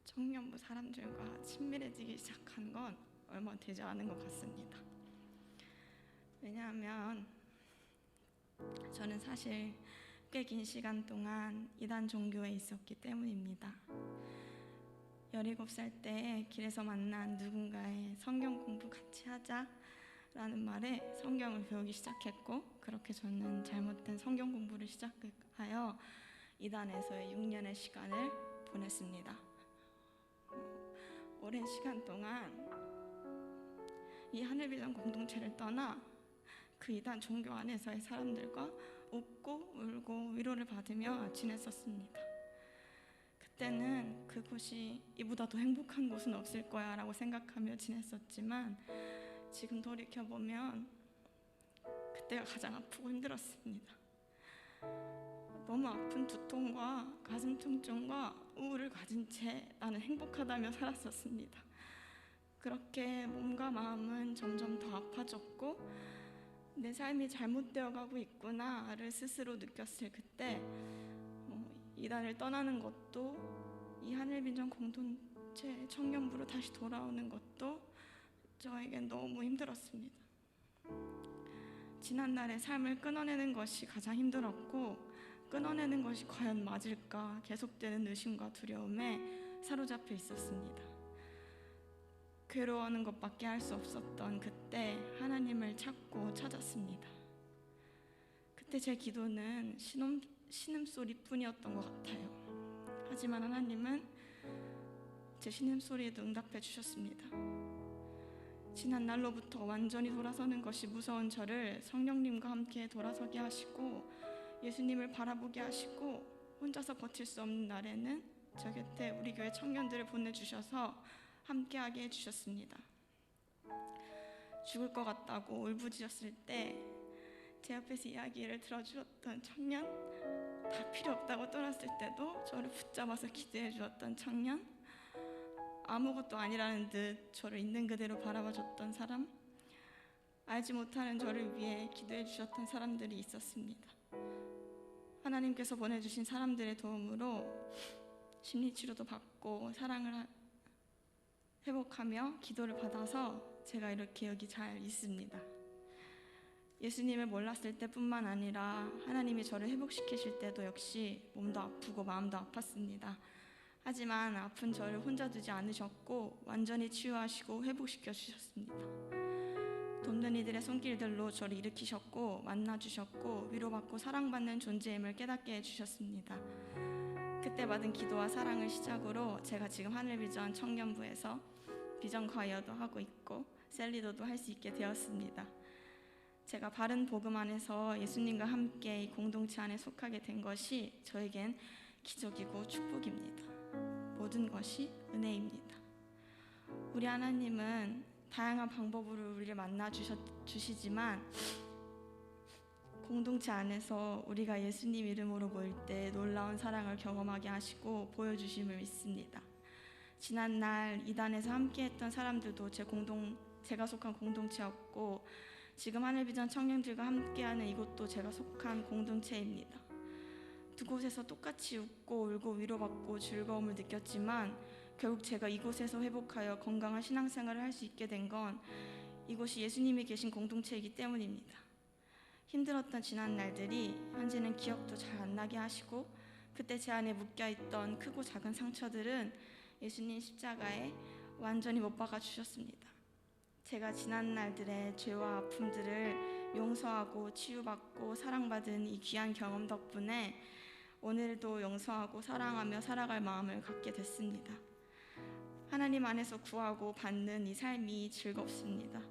청년부 사람들과 친밀해지기 시작한 건 얼마 되지 않은 것 같습니다. 왜냐하면 저는 사실 꽤 긴 시간 동안 이단 종교에 있었기 때문입니다. 17살 때 길에서 만난 누군가의 성경 공부 같이 하자라는 말에 성경을 배우기 시작했고, 그렇게 저는 잘못된 성경 공부를 시작하여 이단에서의 6년의 시간을 보냈습니다. 오랜 시간 동안 이 하늘비전 공동체를 떠나 그 이단 종교 안에서의 사람들과 웃고 울고 위로를 받으며 지냈었습니다. 그때는 그곳이 이보다 더 행복한 곳은 없을 거야 라고 생각하며 지냈었지만, 지금 돌이켜보면 그때가 가장 아프고 힘들었습니다. 너무 아픈 두통과 가슴 통증과 우울을 가진 채 나는 행복하다며 살았었습니다. 그렇게 몸과 마음은 점점 더 아파졌고 내 삶이 잘못되어 가고 있구나를 스스로 느꼈을 그때, 이단을 떠나는 것도 이 하늘빈정 공동체 청년부로 다시 돌아오는 것도 저에겐 너무 힘들었습니다. 지난날의 삶을 끊어내는 것이 가장 힘들었고, 끊어내는 것이 과연 맞을까 계속되는 의심과 두려움에 사로잡혀 있었습니다. 괴로워하는 것밖에 할 수 없었던 그때 하나님을 찾고 찾았습니다. 그때 제 기도는 신음소리뿐이었던 것 같아요. 하지만 하나님은 제 신음소리에도 응답해 주셨습니다. 지난 날로부터 완전히 돌아서는 것이 무서운 저를 성령님과 함께 돌아서게 하시고 예수님을 바라보게 하시고, 혼자서 버틸 수 없는 날에는 저 곁에 우리 교회 청년들을 보내주셔서 함께하게 해주셨습니다. 죽을 것 같다고 울부짖었을 때 제 옆에서 이야기를 들어주었던 청년, 다 필요 없다고 떠났을 때도 저를 붙잡아서 기도해 주었던 청년, 아무것도 아니라는 듯 저를 있는 그대로 바라봐줬던 사람, 알지 못하는 저를 위해 기도해 주셨던 사람들이 있었습니다. 하나님께서 보내주신 사람들의 도움으로 심리치료도 받고 사랑을 회복하며 기도를 받아서 제가 이렇게 여기 잘 있습니다. 예수님을 몰랐을 때뿐만 아니라 하나님이 저를 회복시키실 때도 역시 몸도 아프고 마음도 아팠습니다. 하지만 아픈 저를 혼자 두지 않으셨고 완전히 치유하시고 회복시켜 주셨습니다. 돕는 이들의 손길들로 저를 일으키셨고 만나주셨고 위로받고 사랑받는 존재임을 깨닫게 해주셨습니다. 그때 받은 기도와 사랑을 시작으로 제가 지금 하늘비전 청년부에서 비전 과이어도 하고 있고 셀리더도 할 수 있게 되었습니다. 제가 바른 복음 안에서 예수님과 함께 이 공동체 안에 속하게 된 것이 저에겐 기적이고 축복입니다. 모든 것이 은혜입니다. 우리 하나님은 다양한 방법으로 우리를 만나 주시지만 공동체 안에서 우리가 예수님 이름으로 모일 때 놀라운 사랑을 경험하게 하시고 보여주심을 믿습니다. 지난날 이단에서 함께했던 사람들도 제가 속한 공동체였고 지금 하늘비전 청년들과 함께하는 이곳도 제가 속한 공동체입니다. 두 곳에서 똑같이 웃고 울고 위로받고 즐거움을 느꼈지만 결국 제가 이곳에서 회복하여 건강한 신앙생활을 할 수 있게 된 건 이곳이 예수님이 계신 공동체이기 때문입니다. 힘들었던 지난 날들이 현재는 기억도 잘 안 나게 하시고 그때 제 안에 묶여있던 크고 작은 상처들은 예수님 십자가에 완전히 못 박아 주셨습니다. 제가 지난 날들의 죄와 아픔들을 용서하고 치유받고 사랑받은 이 귀한 경험 덕분에 오늘도 용서하고 사랑하며 살아갈 마음을 갖게 됐습니다. 하나님 안에서 구하고 받는 이 삶이 즐겁습니다.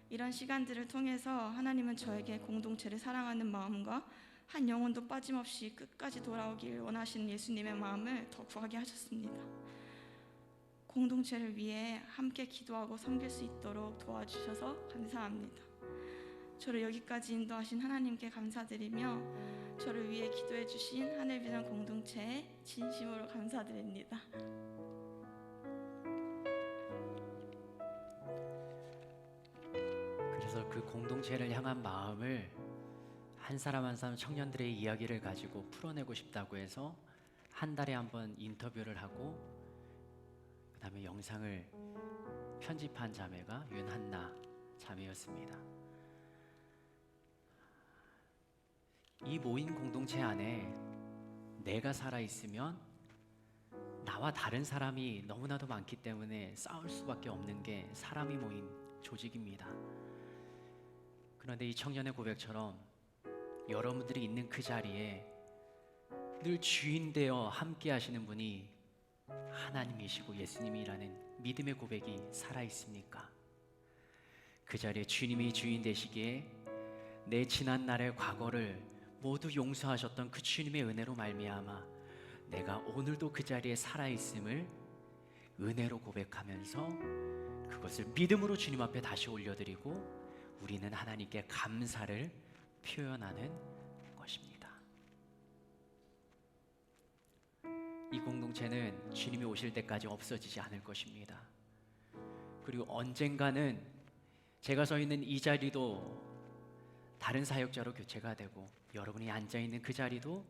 이런 시간들을 통해서 하나님은 저에게 공동체를 사랑하는 마음과 한 영혼도 빠짐없이 끝까지 돌아오길 원하시는 예수님의 마음을 더 구하게 하셨습니다. 공동체를 위해 함께 기도하고 섬길 수 있도록 도와주셔서 감사합니다. 저를 여기까지 인도하신 하나님께 감사드리며 저를 위해 기도해 주신 하늘비전 공동체에 진심으로 감사드립니다. 그래서 그 공동체를 향한 마음을 한 사람 한 사람 청년들의 이야기를 가지고 풀어내고 싶다고 해서 한 달에 한 번 인터뷰를 하고 그 다음에 영상을 편집한 자매가 윤한나 자매였습니다. 이 모인 공동체 안에 내가 살아있으면 나와 다른 사람이 너무나도 많기 때문에 싸울 수밖에 없는 게 사람이 모인 조직입니다. 그런데 이 청년의 고백처럼 여러분들이 있는 그 자리에 늘 주인 되어 함께 하시는 분이 하나님이시고 예수님이라는 믿음의 고백이 살아있습니까? 그 자리에 주님이 주인 되시기에 내 지난 날의 과거를 모두 용서하셨던 그 주님의 은혜로 말미암아 내가 오늘도 그 자리에 살아있음을 은혜로 고백하면서 그것을 믿음으로 주님 앞에 다시 올려드리고 우리는 하나님께 감사를 표현하는 것입니다. 이 공동체는 주님이 오실 때까지 없어지지 않을 것입니다. 그리고 언젠가는 제가 서 있는 이 자리도 다른 사역자로 교체가 되고 여러분이 앉아있는 그 자리도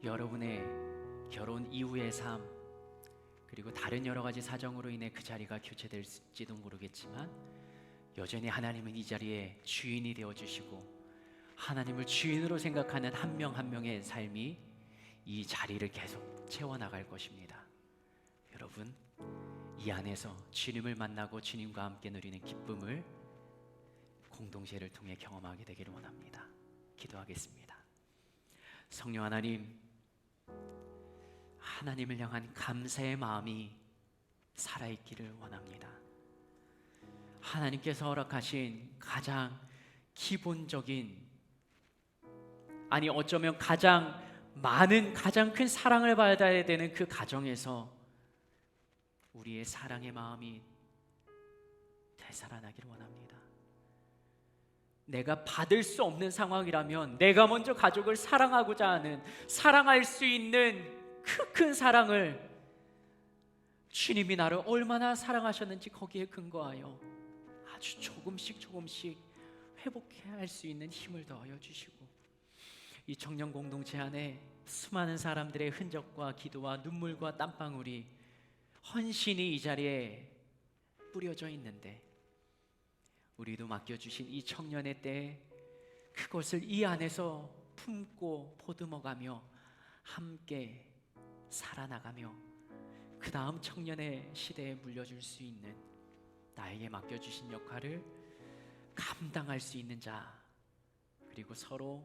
여러분의 결혼 이후의 삶 그리고 다른 여러 가지 사정으로 인해 그 자리가 교체될지도 모르겠지만 여전히 하나님은 이 자리에 주인이 되어주시고 하나님을 주인으로 생각하는 한 명 한 명의 삶이 이 자리를 계속 채워나갈 것입니다. 여러분, 이 안에서 주님을 만나고 주님과 함께 누리는 기쁨을 공동체를 통해 경험하게 되기를 원합니다. 기도하겠습니다. 성령 하나님, 하나님을 향한 감사의 마음이 살아있기를 원합니다. 하나님께서 허락하신 가장 기본적인, 아니 어쩌면 가장 많은, 가장 큰 사랑을 받아야 되는 그 가정에서 우리의 사랑의 마음이 되살아나기를 원합니다. 내가 받을 수 없는 상황이라면 내가 먼저 가족을 사랑하고자 하는, 사랑할 수 있는 그 큰 사랑을 주님이 나를 얼마나 사랑하셨는지 거기에 근거하여 아주 조금씩 회복해야 할 수 있는 힘을 더하여 주시고 이 청년 공동체 안에 수많은 사람들의 흔적과 기도와 눈물과 땀방울이 헌신이 이 자리에 뿌려져 있는데 우리도 맡겨주신 이 청년의 때에 그것을 이 안에서 품고 보듬어가며 함께 살아나가며 그 다음 청년의 시대에 물려줄 수 있는 나에게 맡겨주신 역할을 감당할 수 있는 자, 그리고 서로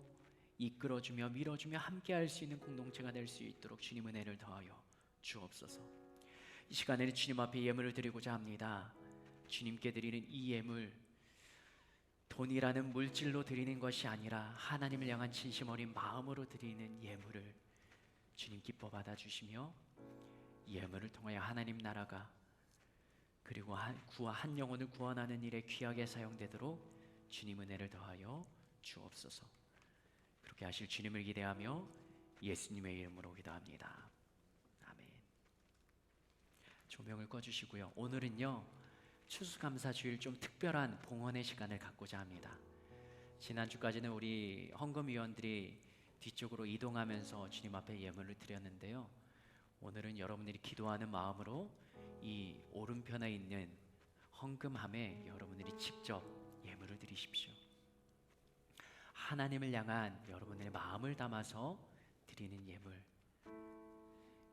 이끌어주며 밀어주며 함께 할 수 있는 공동체가 될 수 있도록 주님 은혜를 더하여 주옵소서. 이 시간에는 주님 앞에 예물을 드리고자 합니다. 주님께 드리는 이 예물, 돈이라는 물질로 드리는 것이 아니라 하나님을 향한 진심 어린 마음으로 드리는 예물을 주님 기뻐 받아주시며, 이 예물을 통하여 하나님 나라가 그리고 한 영혼을 구원하는 일에 귀하게 사용되도록 주님 은혜를 더하여 주옵소서. 그렇게 하실 주님을 기대하며 예수님의 이름으로 기도합니다. 아멘. 조명을 꺼주시고요. 오늘은요, 추수감사주일 좀 특별한 봉헌의 시간을 갖고자 합니다. 지난주까지는 우리 헌금위원들이 뒤쪽으로 이동하면서 주님 앞에 예물을 드렸는데요, 오늘은 여러분들이 기도하는 마음으로 이 오른편에 있는 헌금함에 여러분들이 직접 예물을 드리십시오. 하나님을 향한 여러분의 마음을 담아서 드리는 예물,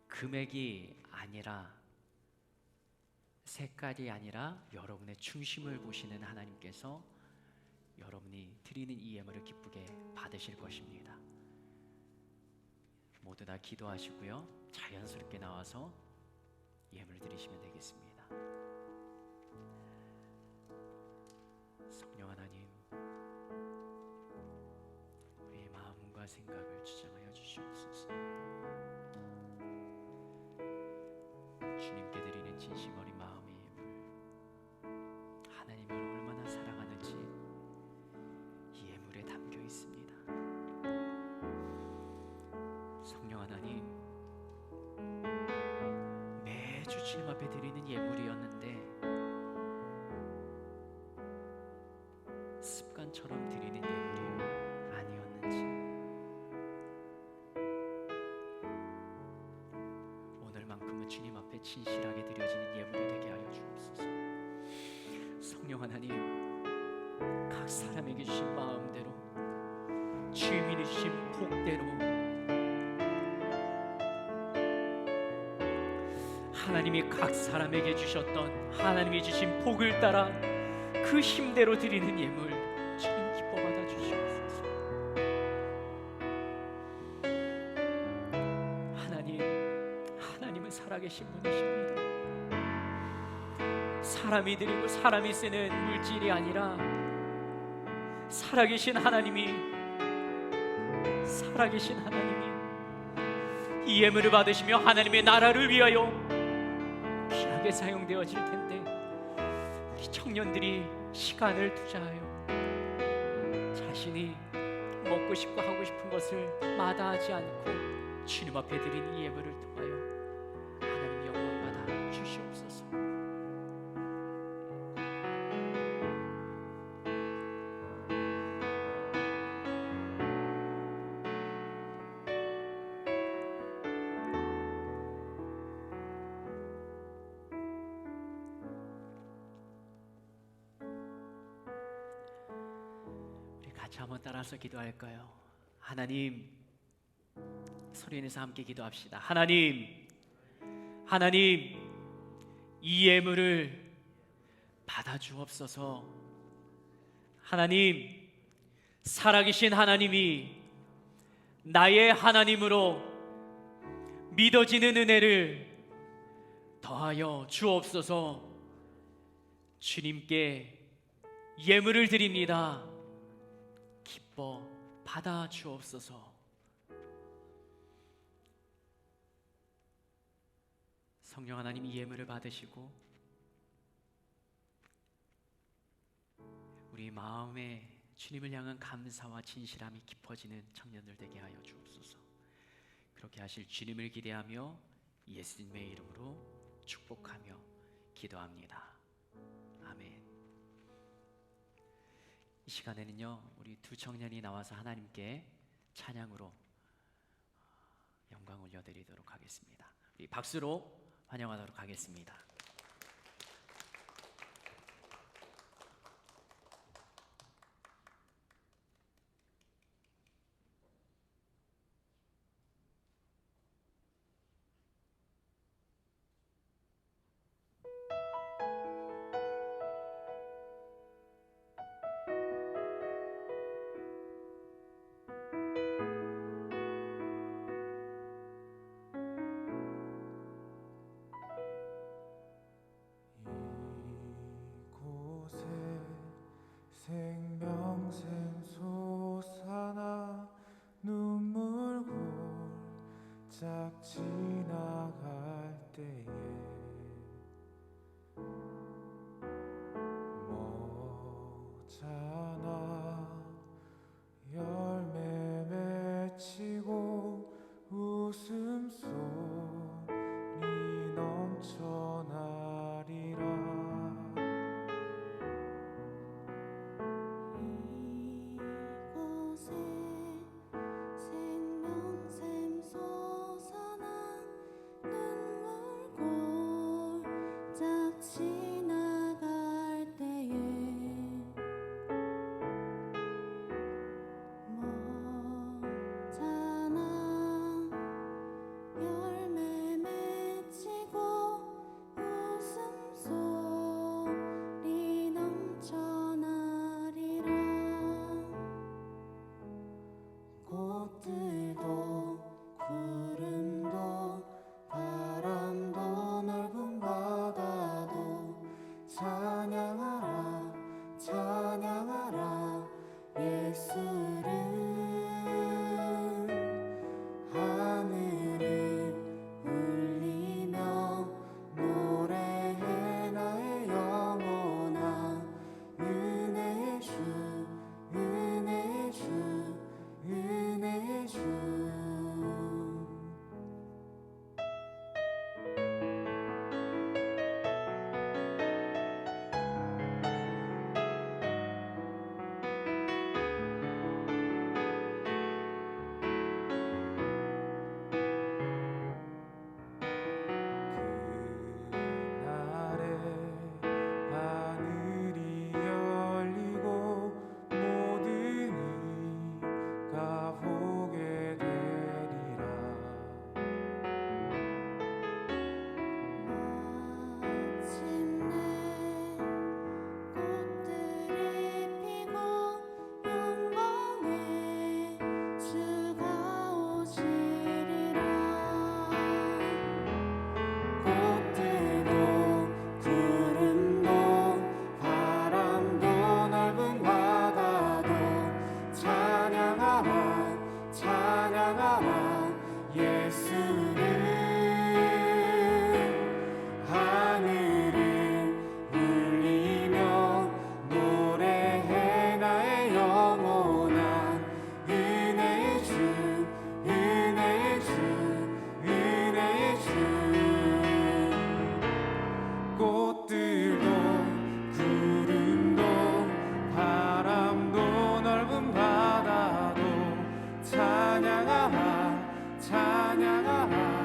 금액이 아니라 색깔이 아니라 여러분의 중심을 보시는 하나님께서 여러분이 드리는 이 예물을 기쁘게 받으실 것입니다. 모두 다 기도하시고요, 자연스럽게 나와서 예물 드리시면 되겠습니다. 성령 하나님, 우리의 마음과 생각을 주장하여 주시옵소서. 주님께 드리는 진심 어린 마음의 예물, 하나님을 얼마나 사랑하는지 이 예물에 담겨 있습니다. 성령 하나님, 매주 주님 앞에 드리는 예물이었는데 습관처럼 드리는 예물이 아니었는지 오늘만큼은 주님 앞에 진실하게 드려지는 예물이 되게 하여 주옵소서. 성령 하나님, 각 사람에게 주신 마음대로, 주님이 주신 복대로 하나님이 각 사람에게 주셨던 하나님이 주신 복을 따라 그 힘대로 드리는 예물 주님 기뻐 받아 주시옵소서. 하나님은 살아계신 분이십니다. 사람이 드리고 사람이 쓰는 물질이 아니라 살아계신 하나님이 이 예물을 받으시며 하나님의 나라를 위하여 귀하게 사용되어질 텐데, 우리 청년들이 시간을 투자하여 자신이 먹고 싶고 하고 싶은 것을 마다하지 않고 주님 앞에 드린 이 예물을 통하여 하나님 영광 받아 주시옵소서. 같이 한번 따라서 기도할까요? 하나님, 소리 내서 함께 기도합시다. 하나님, 이 예물을 받아 주옵소서. 하나님, 살아계신 하나님이 나의 하나님으로 믿어지는 은혜를 더하여 주옵소서. 주님께 예물을 드립니다. 기뻐 받아 주옵소서. 성령 하나님, 이 예물을 받으시고 우리 마음에 주님을 향한 감사와 진실함이 깊어지는 청년들 되게 하여 주옵소서. 그렇게 하실 주님을 기대하며 예수님의 이름으로 축복하며 기도합니다. 아멘. 이 시간에는요, 우리 두 청년이 나와서 하나님께 찬양으로 영광 올려드리도록 하겠습니다. 우리 박수로 환영하도록 하겠습니다. 지나갈 때에 머잖아 열매 맺히고 웃음소리 넘쳐나리라. 꽃들도 구름도 바람도 넓은 바다도 찬양하라 찬양하라 예수를. 하늘을 울리며 노래해 나의 영혼아. 은혜의 주 은혜의 주 은혜의 주. 그날에 하늘이 열리고 모든 이가 보게 되리라. 마침내 꽃들이 피고 영광의 주가 오시리라. 꽃들도 구름도 바람도 넓은 바다도 찬양하라 찬양하라 예수를. 하늘을 울리며 노래해 나의 영혼아. 은혜의 주 은혜의 주 은혜의 주. 꽃들도 구름도 바람도 넓은 바다도 찬양하라 찬양하라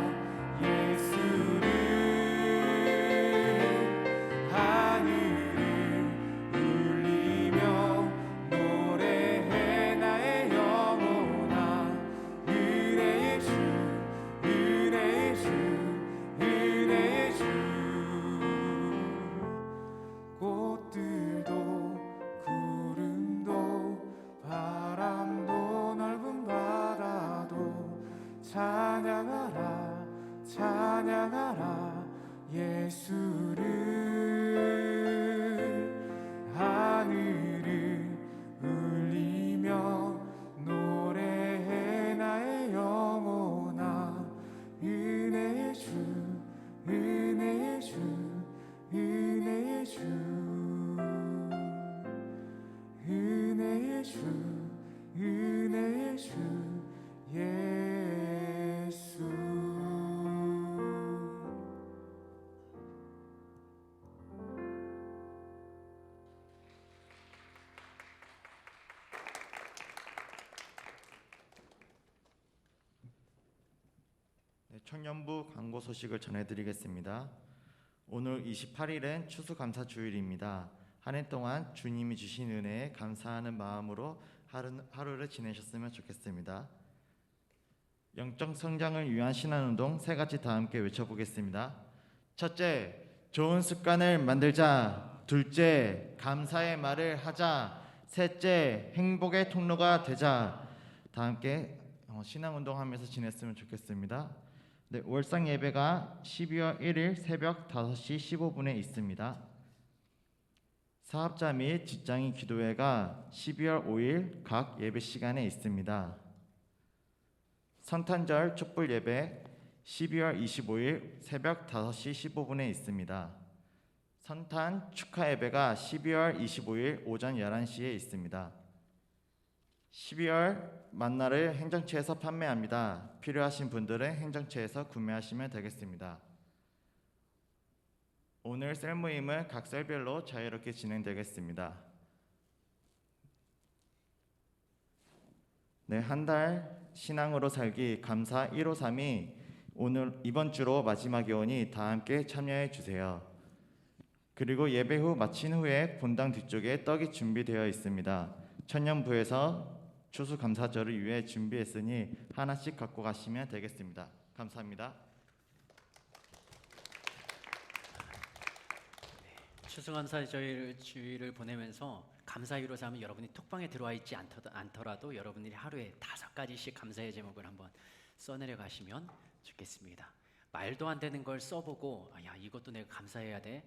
예수를. 하늘을 울리며 노래해 나의 영혼아. 은혜의 주 은혜의 주 은혜의 주. 꽃들도 구름도 바람도 넓은 바다도 찬양하라 찬양하라 예수를. 하늘을 울리며 노래해 나의 영혼아. 은혜의 주 은혜의 주 은혜의 주 은혜의 주 은혜의 주 예수. 네, 청년부 광고 소식을 전해드리겠습니다. 오늘 28일은 추수감사주일입니다. 한 해 동안 주님이 주신 은혜에 감사하는 마음으로 하루를 지내셨으면 좋겠습니다. 영적 성장을 위한 신앙운동 세 가지 다 함께 외쳐보겠습니다. 첫째, 좋은 습관을 만들자. 둘째, 감사의 말을 하자. 셋째, 행복의 통로가 되자. 다 함께 신앙운동하면서 지냈으면 좋겠습니다. 네, 월상 예배가 12월 1일 새벽 5시 15분에 있습니다. 사업자 및 직장인 기도회가 12월 5일 각 예배 시간에 있습니다. 성탄절 촛불 예배 12월 25일 새벽 5시 15분에 있습니다. 성탄 축하 예배가 12월 25일 오전 11시에 있습니다. 12월 만나를 행정처에서 판매합니다. 필요하신 분들은 행정처에서 구매하시면 되겠습니다. 오늘 셀 모임은 각 셀별로 자유롭게 진행되겠습니다. 네, 한 달 신앙으로 살기 감사 153이 이번 주로 마지막이 오니 다 함께 참여해 주세요. 그리고 예배 후 마친 후에 본당 뒤쪽에 떡이 준비되어 있습니다. 천년부에서 추수감사절을 위해 준비했으니 하나씩 갖고 가시면 되겠습니다. 감사합니다. 추수감사절 주일을 보내면서 감사위로 삼은 여러분이 톡방에 들어와 있지 않더라도 여러분들이 하루에 5가지씩 감사의 제목을 한번 써내려 가시면 좋겠습니다. 말도 안 되는 걸 써보고 야 이것도 내가 감사해야 돼.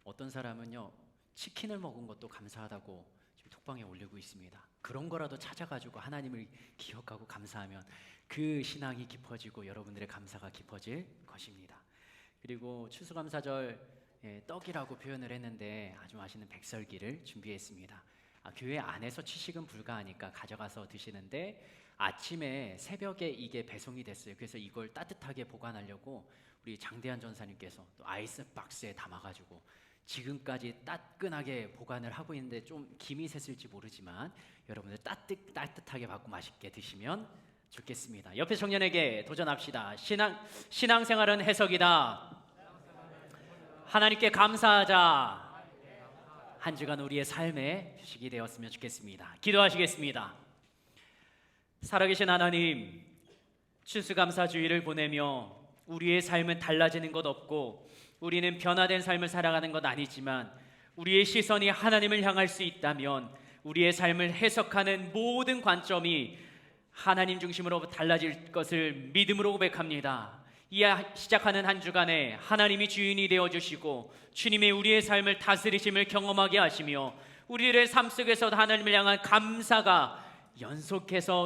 어떤 사람은요 치킨을 먹은 것도 감사하다고 지금 톡방에 올리고 있습니다. 그런 거라도 찾아가지고 하나님을 기억하고 감사하면 그 신앙이 깊어지고 여러분들의 감사가 깊어질 것입니다. 그리고 추수감사절 떡이라고 표현을 했는데 아주 맛있는 백설기를 준비했습니다. 교회 안에서 취식은 불가하니까 가져가서 드시는데 아침에 새벽에 이게 배송이 됐어요. 그래서 이걸 따뜻하게 보관하려고 우리 장대한 전사님께서 또 아이스박스에 담아가지고 지금까지 따끈하게 보관을 하고 있는데 좀 김이 샜을지 모르지만 여러분들 따뜻하게 받고 맛있게 드시면 좋겠습니다. 옆에 청년에게 도전합시다. 신앙생활은 해석이다. 하나님께 감사하자. 한 주간 우리의 삶의 휴식이 되었으면 좋겠습니다. 기도하시겠습니다. 살아계신 하나님, 추수감사주의를 보내며 우리의 삶은 달라지는 것 없고 우리는 변화된 삶을 살아가는 것 아니지만 우리의 시선이 하나님을 향할 수 있다면 우리의 삶을 해석하는 모든 관점이 하나님 중심으로 달라질 것을 믿음으로 고백합니다. 이 시작하는 한 주간에 하나님이 주인이 되어주시고 주님의 우리의 삶을 다스리심을 경험하게 하시며 우리의 삶 속에서 하나님을 향한 감사가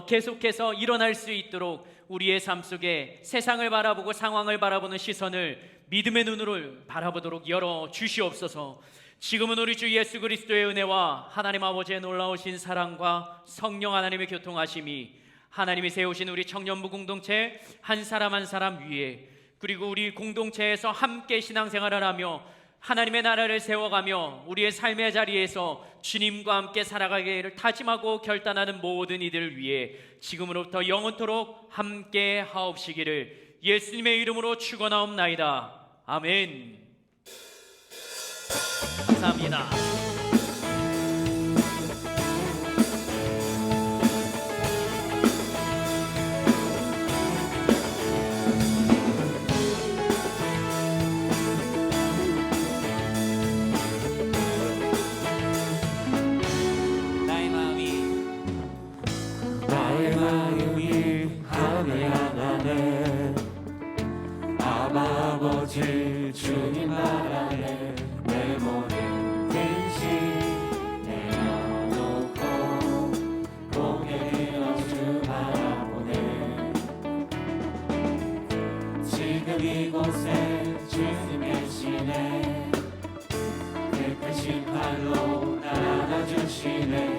계속해서 일어날 수 있도록 우리의 삶 속에 세상을 바라보고 상황을 바라보는 시선을 믿음의 눈으로 바라보도록 열어 주시옵소서. 지금은 우리 주 예수 그리스도의 은혜와 하나님 아버지의 놀라우신 사랑과 성령 하나님의 교통하심이 하나님이 세우신 우리 청년부 공동체 한 사람 한 사람 위에 그리고 우리 공동체에서 함께 신앙생활을 하며 하나님의 나라를 세워가며 우리의 삶의 자리에서 주님과 함께 살아가기를 다짐하고 결단하는 모든 이들을 위해 지금으로부터 영원토록 함께 하옵시기를 예수님의 이름으로 축원하옵나이다. 아멘. 감사합니다. 아버지 주님 나라에 내 모든 근심 내려놓고 고개 들어 주 바라보네. 지금 이곳에 주님 계시네. 그 크신 팔로 날 안아주시네.